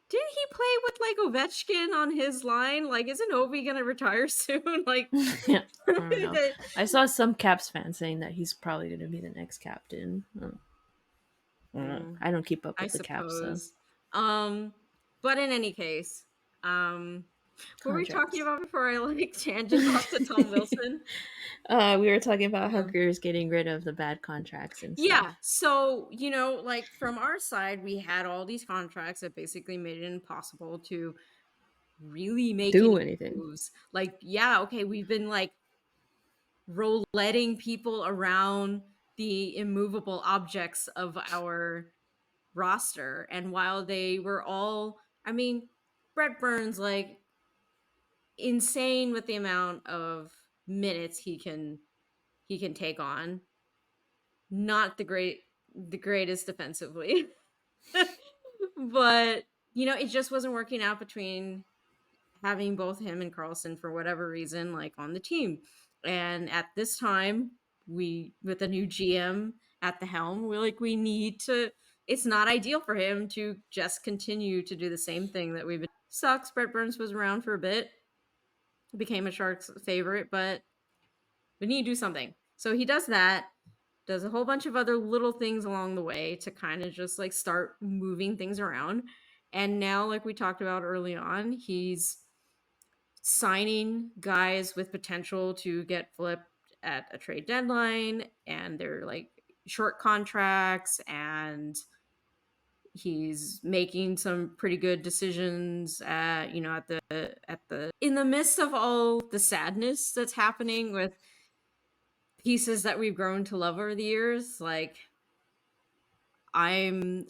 didn't he play with, like, Ovechkin on his line? Like, isn't Ovi gonna retire soon? Like, Yeah, I don't know. I saw some Caps fans saying that he's probably going to be the next captain. mm, I don't keep up I with the Caps, so suppose. Um, but in any case, what were we talking contracts. about before I, like, tangent off to Tom Wilson? We were talking about how Yeah. Greer's getting rid of the bad contracts and Yeah. stuff. So, like from our side, we had all these contracts that basically made it impossible to really make Do any anything. moves. Like, yeah, okay, we've been like rouletting people around the immovable objects of our roster. And while they were all, I mean, Brett Burns, like insane with the amount of minutes he can take on. Not the greatest defensively. But, it just wasn't working out between having both him and Carlson for whatever reason, like on the team. And at this time, with a new GM at the helm, we need to, it's not ideal for him to just continue to do the same thing that we've been. Sucks. Brett Burns was around for a bit, became a Sharks favorite, but we need to do something. So he does that, does a whole bunch of other little things along the way to kind of just like start moving things around. And now, like we talked about early on, he's signing guys with potential to get flipped at a trade deadline, and they're like short contracts, and he's making some pretty good decisions at the in the midst of all the sadness that's happening with pieces that we've grown to love over the years. Like, I'm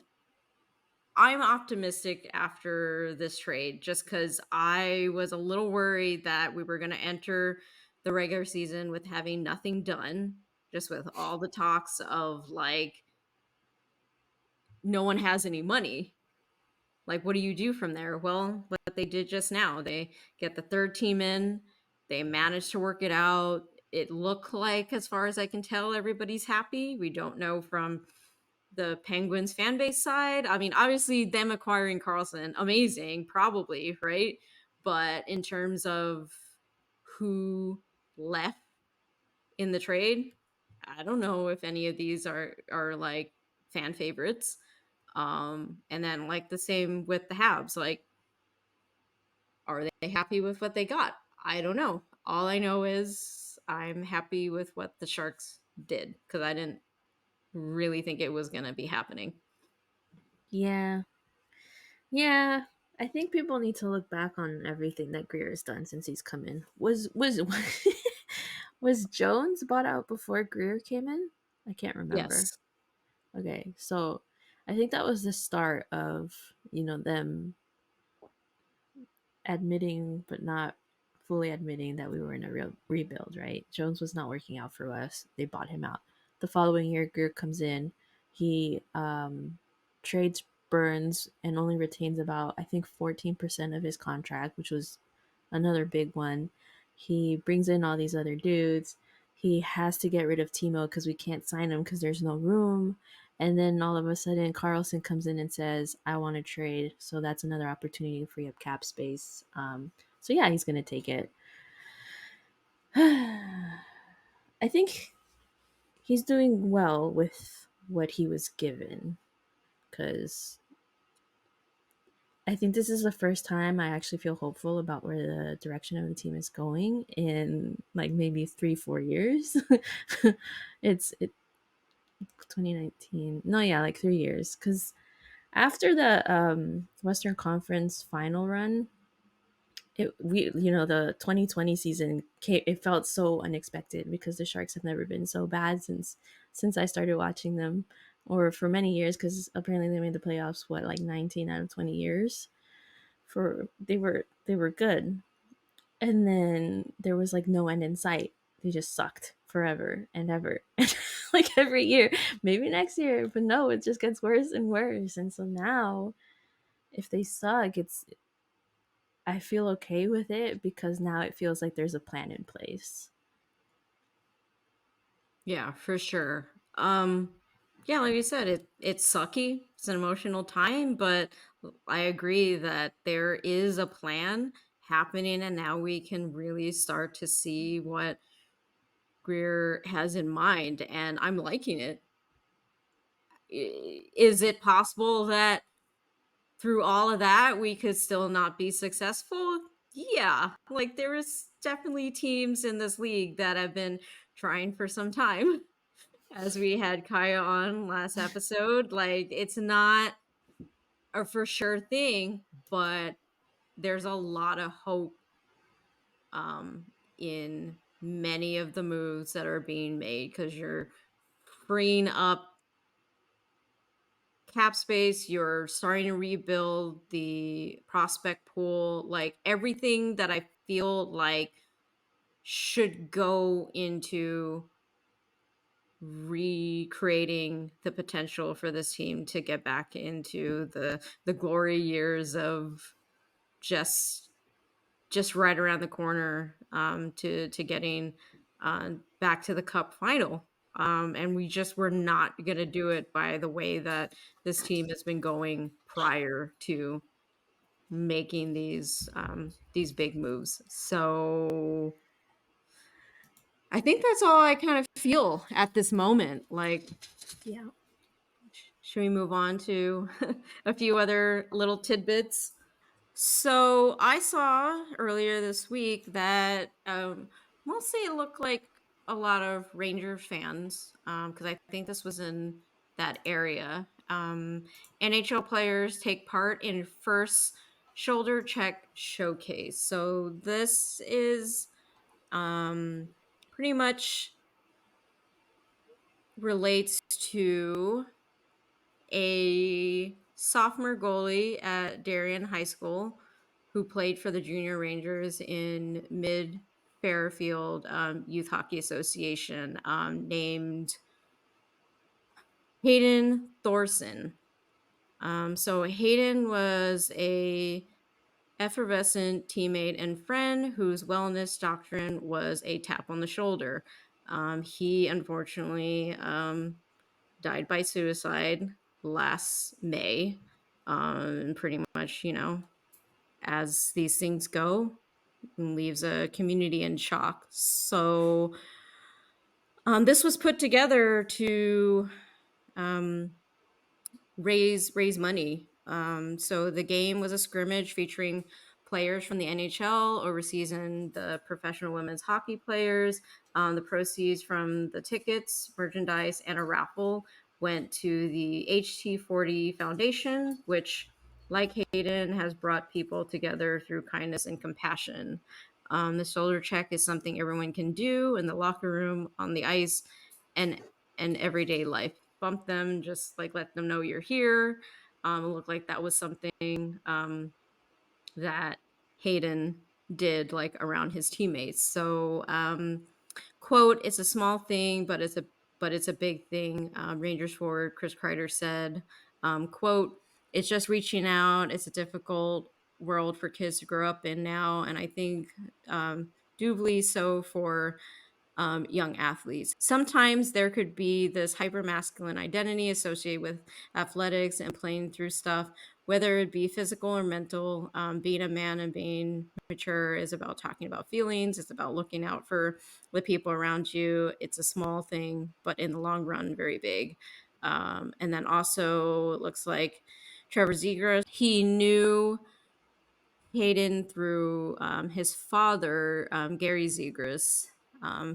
I'm optimistic after this trade just because I was a little worried that we were going to enter the regular season with having nothing done, just with all the talks of like, no one has any money. Like, what do you do from there? Well, what they did just now, they get the third team in, they managed to work it out. It looked like, as far as I can tell, everybody's happy. We don't know from the Penguins fan base side. I mean, obviously, them acquiring Karlsson, amazing, probably, right? But in terms of who left in the trade, I don't know if any of these are like fan favorites. And then like the same with the Habs, like, are they happy with what they got? I don't know. All I know is I'm happy with what the Sharks did because I didn't really think it was going to be happening. Yeah. Yeah. I think people need to look back on everything that Greer has done since he's come in. Was Jones bought out before Greer came in? I can't remember. Yes. Okay, so I think that was the start of, them admitting but not fully admitting that we were in a real rebuild, right? Jones was not working out for us. They bought him out. The following year, Greer comes in. He trades Burns and only retains about, I think, 14% of his contract, which was another big one. He brings in all these other dudes. He has to get rid of Timo because we can't sign him because there's no room. And then all of a sudden, Carlson comes in and says, I want to trade. So that's another opportunity to free up cap space. So yeah, he's going to take it. I think he's doing well with what he was given because I think this is the first time I actually feel hopeful about where the direction of the team is going in like maybe 3-4 years. It 2019. No, yeah, like 3 years. Because after the Western Conference final run, the 2020 season it felt so unexpected because the Sharks have never been so bad since I started watching them, or for many years, because apparently they made the playoffs what, like 19 out of 20 years. For they were good. And then there was like no end in sight. They just sucked forever and ever. Like every year, maybe next year, but no, it just gets worse and worse. And so now, if they suck, it's I feel okay with it because now it feels like there's a plan in place. Yeah, for sure. Yeah, like you said, it's sucky. It's an emotional time, but I agree that there is a plan happening, and now we can really start to see what Greer has in mind, and I'm liking it. Is it possible that through all of that we could still not be successful? Yeah, like there is definitely teams in this league that have been trying for some time. As we had Kaya on last episode, like it's not a for sure thing, but there's a lot of hope in many of the moves that are being made because you're freeing up cap space, you're starting to rebuild the prospect pool, like everything that I feel like should go into recreating the potential for this team to get back into the glory years of just just right around the corner to getting back to the cup final. And we just were not going to do it by the way that this team has been going prior to making these big moves. So I think that's all I kind of feel at this moment. Like, Yeah. should we move on to a few other little tidbits? So I saw earlier this week that mostly it looked like a lot of Ranger fans because I think this was in that area. NHL players take part in first shoulder check showcase. So this is pretty much relates to a sophomore goalie at Darien High School who played for the Junior Rangers in Mid Fairfield Youth Hockey Association, named Hayden Thorson. So Hayden was a effervescent teammate and friend whose wellness doctrine was a tap on the shoulder. He unfortunately died by suicide last May. Pretty much, as these things go, leaves a community in shock. So this was put together to um, raise money. So the game was a scrimmage featuring players from the NHL overseas and the professional women's hockey players. The proceeds from the tickets, merchandise, and a raffle went to the HT40 Foundation, which, like Hayden, has brought people together through kindness and compassion. The shoulder check is something everyone can do in the locker room, on the ice, and everyday life. Bump them, just like let them know you're here. It looked like that was something that Hayden did like around his teammates. So, quote, "It's a small thing, but it's a big thing." Rangers forward Chris Kreider said, "Quote, it's just reaching out. It's a difficult world for kids to grow up in now, and I think doubly so for young athletes. Sometimes there could be this hyper masculine identity associated with athletics and playing through stuff, whether it be physical or mental. Being a man and being mature is about talking about feelings, it's about looking out for the people around you. It's a small thing, but in the long run, very big." And then also, it looks like Trevor Zegras, he knew Hayden through his father, Gary Zegras,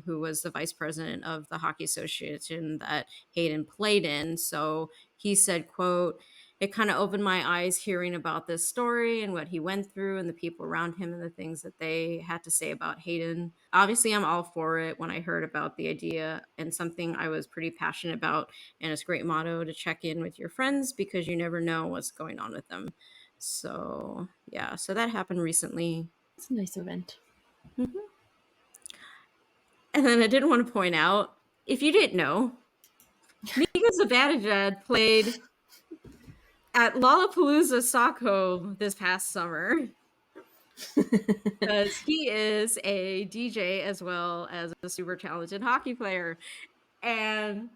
who was the vice president of the hockey association that Hayden played in. So he said, quote, "It kind of opened my eyes hearing about this story and what he went through and the people around him and the things that they had to say about Hayden. Obviously, I'm all for it when I heard about the idea and something I was pretty passionate about. And it's a great motto to check in with your friends because you never know what's going on with them." So, yeah, so that happened recently. It's a nice event. Mhm. And then I did want to point out, if you didn't know, Mika Zibanejad played at Lollapalooza, Stockholm this past summer because he is a DJ as well as a super talented hockey player. And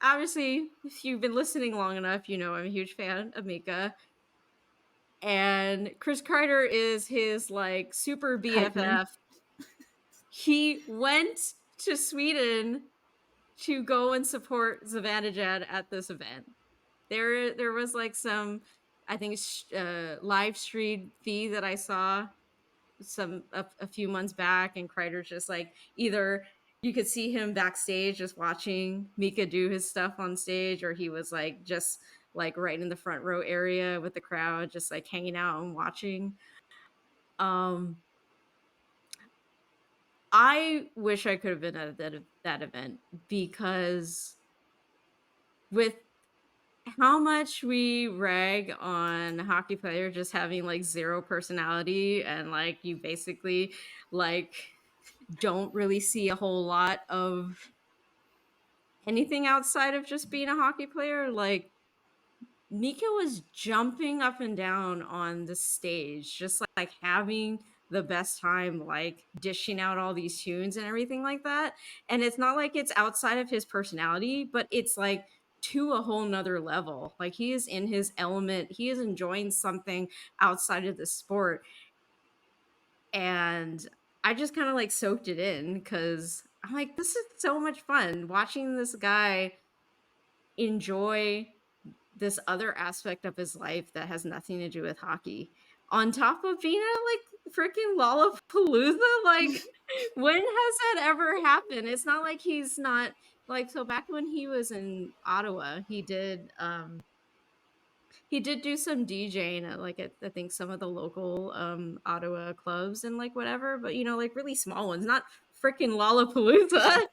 obviously, if you've been listening long enough, you know I'm a huge fan of Mika. And Chris Kreider is his like super Hype man. BFF. He went to Sweden to go and support Zibanejad at this event. There was like some, I think, live stream feed that I saw a few months back, and Kreider's just like, either you could see him backstage just watching Mika do his stuff on stage, or he was like just like right in the front row area with the crowd, just like hanging out and watching. Um, I wish I could have been at that event because with how much we rag on hockey players just having like zero personality, and like you basically like don't really see a whole lot of anything outside of just being a hockey player. Like Mika was jumping up and down on the stage, just like having the best time, like dishing out all these tunes and everything like that. And it's not like it's outside of his personality, but it's like to a whole nother level. Like he is in his element, he is enjoying something outside of the sport. And I just kind of like soaked it in because I'm like, this is so much fun watching this guy enjoy this other aspect of his life that has nothing to do with hockey. On top of being at like freaking Lollapalooza, like when has that ever happened? It's not like he's not like, so back when he was in Ottawa, he did do some DJing at like at, I think some of the local Ottawa clubs and like whatever, but you know, like really small ones, not freaking Lollapalooza.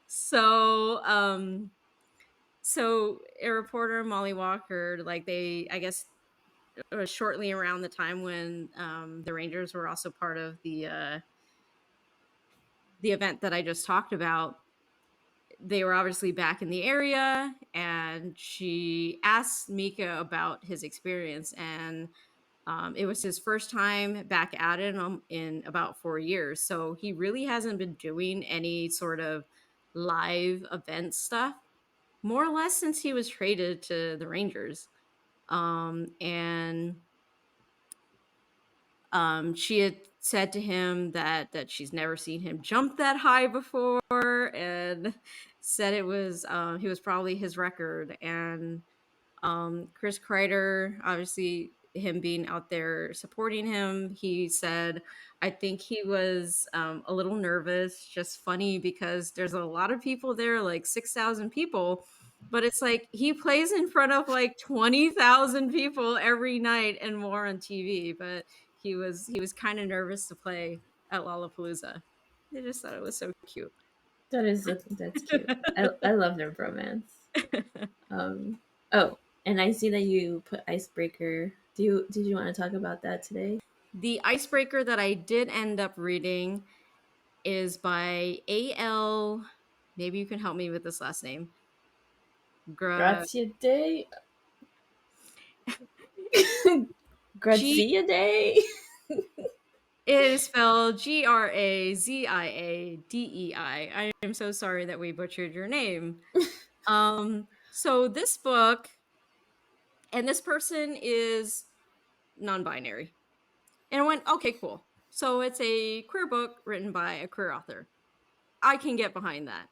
So so a reporter, Molly Walker, like they, I guess, shortly around the time when the Rangers were also part of the event that I just talked about, they were obviously back in the area, and she asked Mika about his experience, and it was his first time back at it in about 4 years. So he really hasn't been doing any sort of live event stuff, more or less, since he was traded to the Rangers. And she had said to him that she's never seen him jump that high before, and said it was he was probably his record. And Chris Kreider, obviously him being out there supporting him, he said, I think he was a little nervous, just funny because there's a lot of people there, like 6,000 people, but it's like he plays in front of like 20,000 people every night and more on TV, but he was kind of nervous to play at Lollapalooza. I just thought it was so cute. That's cute. I love their bromance. Oh, and I see that you put Icebreaker. Did you want to talk about that today? The icebreaker that I did end up reading is by A.L. Maybe you can help me with this last name. Gra Graziadei. G. Graziadei. It is spelled Graziadei. I am so sorry that we butchered your name. So this book, and this person is non-binary. And I went, okay, cool. So it's a queer book written by a queer author. I can get behind that.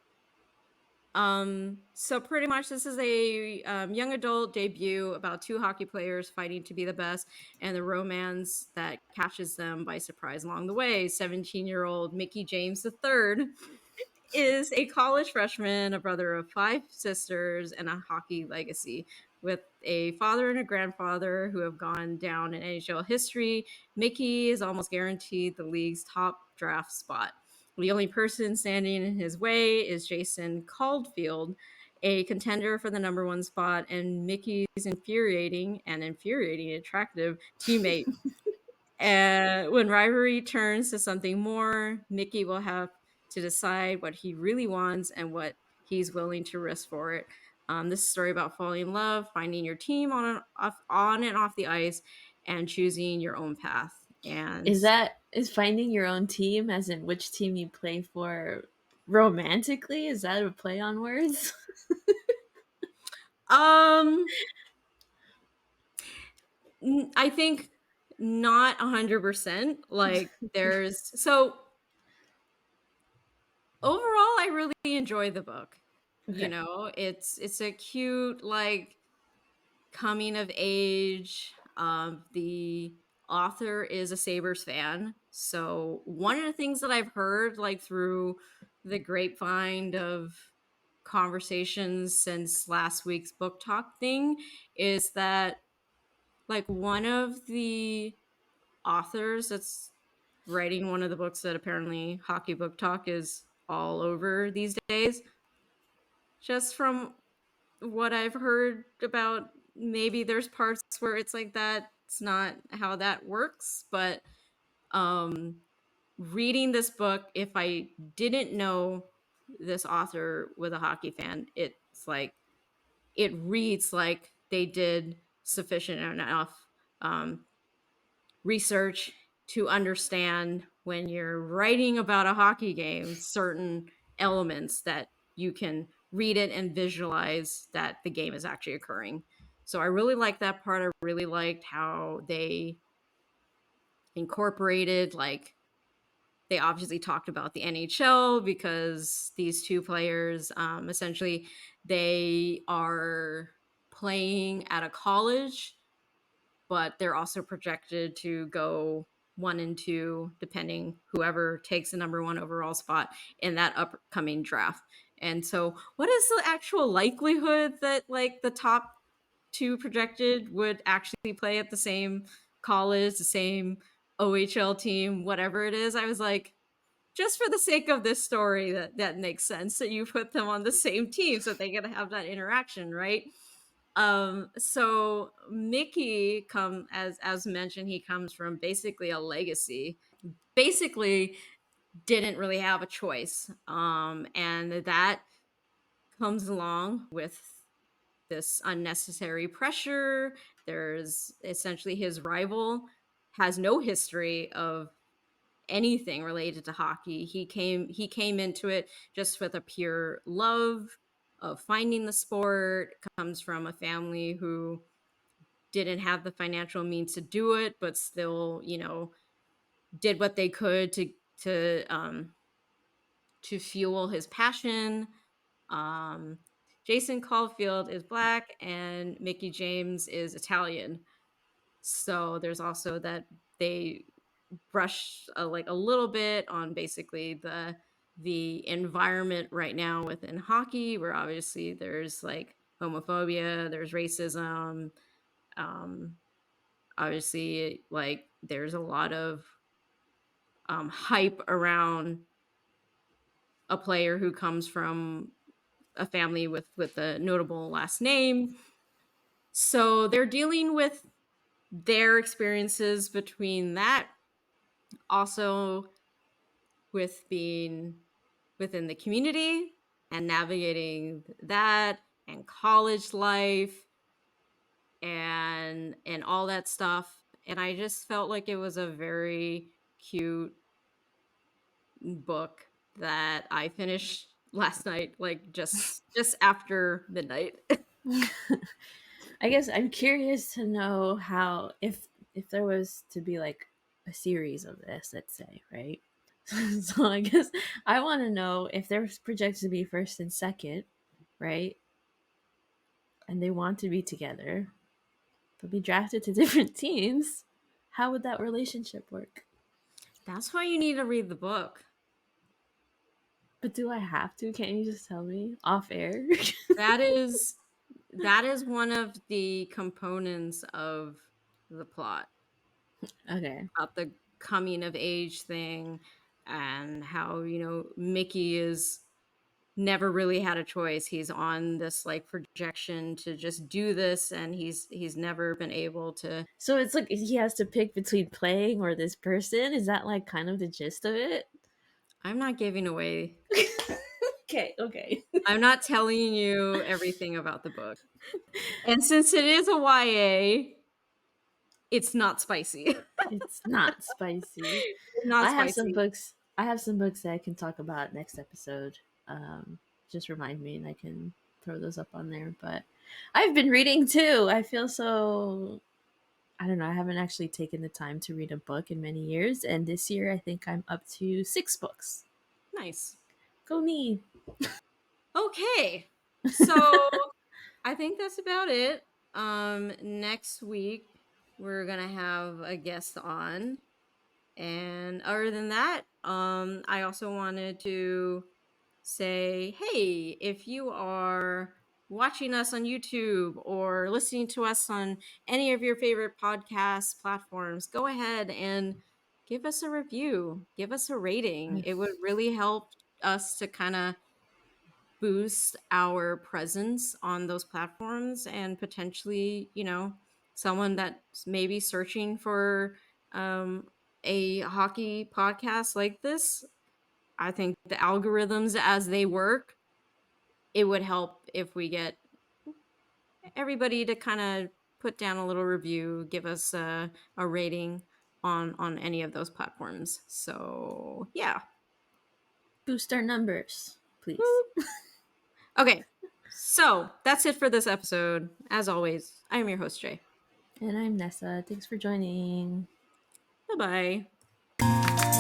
So pretty much this is a young adult debut about two hockey players fighting to be the best, and the romance that catches them by surprise along the way. 17-year-old Mickey James III is a college freshman, a brother of five sisters, and a hockey legacy. With a father and a grandfather who have gone down in NHL history, Mickey is almost guaranteed the league's top draft spot. The only person standing in his way is Jason Caulfield, a contender for the number one spot, and Mickey's infuriating attractive teammate. And when rivalry turns to something more, Mickey will have to decide what he really wants and what he's willing to risk for it. This is a story about falling in love, finding your team on and off the ice, and choosing your own path. And Is finding your own team, as in which team you play for, romantically? Is that a play on words? um, I think not 100%. Like there's so overall, I really enjoy the book. You Okay. know, it's a cute like coming of age. The author is a Sabres fan. So one of the things that I've heard like through the grapevine of conversations since last week's book talk thing is that like one of the authors that's writing one of the books that apparently Hockey Book Talk is all over these days, just from what I've heard about, maybe there's parts where it's like that. It's not how that works, but um reading this book, if I didn't know this author was a hockey fan, it's like it reads like they did sufficient enough um research to understand when you're writing about a hockey game certain elements that you can read it and visualize that the game is actually occurring. So I really liked that part. I really liked how they incorporated like they obviously talked about the NHL because these two players essentially they are playing at a college, but they're also projected to go 1 and 2, depending whoever takes the number one overall spot in that upcoming draft. And so, what is the actual likelihood that like the top two projected would actually play at the same college, the same OHL team, whatever it is? I was like, just for the sake of this story, that makes sense that you put them on the same team so they get to have that interaction, right? So Mickey come as mentioned, he comes from basically a legacy. Basically didn't really have a choice. And that comes along with this unnecessary pressure. There's essentially his rival has no history of anything related to hockey. He came into it just with a pure love of finding the sport. Comes from a family who didn't have the financial means to do it, but still, did what they could to fuel his passion. Um, Jason Caulfield is black, and Mickey James is Italian. So there's also that they brush like a little bit on basically the environment right now within hockey, where obviously there's like homophobia, there's racism, um, obviously like there's a lot of hype around a player who comes from a family with a notable last name. So they're dealing with their experiences between that, also with being within the community and navigating that and college life and all that stuff. And I just felt like it was a very cute book that I finished last night, like just after midnight. I guess I'm curious to know how, if there was to be like a series of this, let's say, right? So I guess I want to know if they're projected to be first and second, right? And they want to be together, but be drafted to different teams. How would that relationship work? That's why you need to read the book. But do I have to? Can't you just tell me off air? That is that is one of the components of the plot Okay. about the coming of age thing and how, Mickey is never really had a choice. He's on this like projection to just do this, and he's never been able to. So it's like he has to pick between playing or this person. Is that like kind of the gist of it? I'm not giving away. Okay, okay. I'm not telling you everything about the book. And since it is a YA, it's not spicy. It's not spicy. Not spicy. I have some books that I can talk about next episode. Just remind me and I can throw those up on there. But I've been reading too. I feel so I don't know, I haven't actually taken the time to read a book in many years, and this year I think I'm up to 6 books. Nice. Go me. Okay. So I think that's about it. Next week we're gonna have a guest on. And other than that, I also wanted to say, hey, if you are watching us on YouTube or listening to us on any of your favorite podcast platforms, go ahead and give us a review, give us a rating. I've It would really help us to kind of boost our presence on those platforms, and potentially, someone that's maybe searching for um, a hockey podcast like this. I think the algorithms as they work, it would help if we get everybody to kind of put down a little review, give us a rating on any of those platforms. So yeah. boost our numbers, please. Woo. Okay, so that's it for this episode. As always, I'm your host, Jay. And I'm Nessa. Thanks for joining. Bye bye.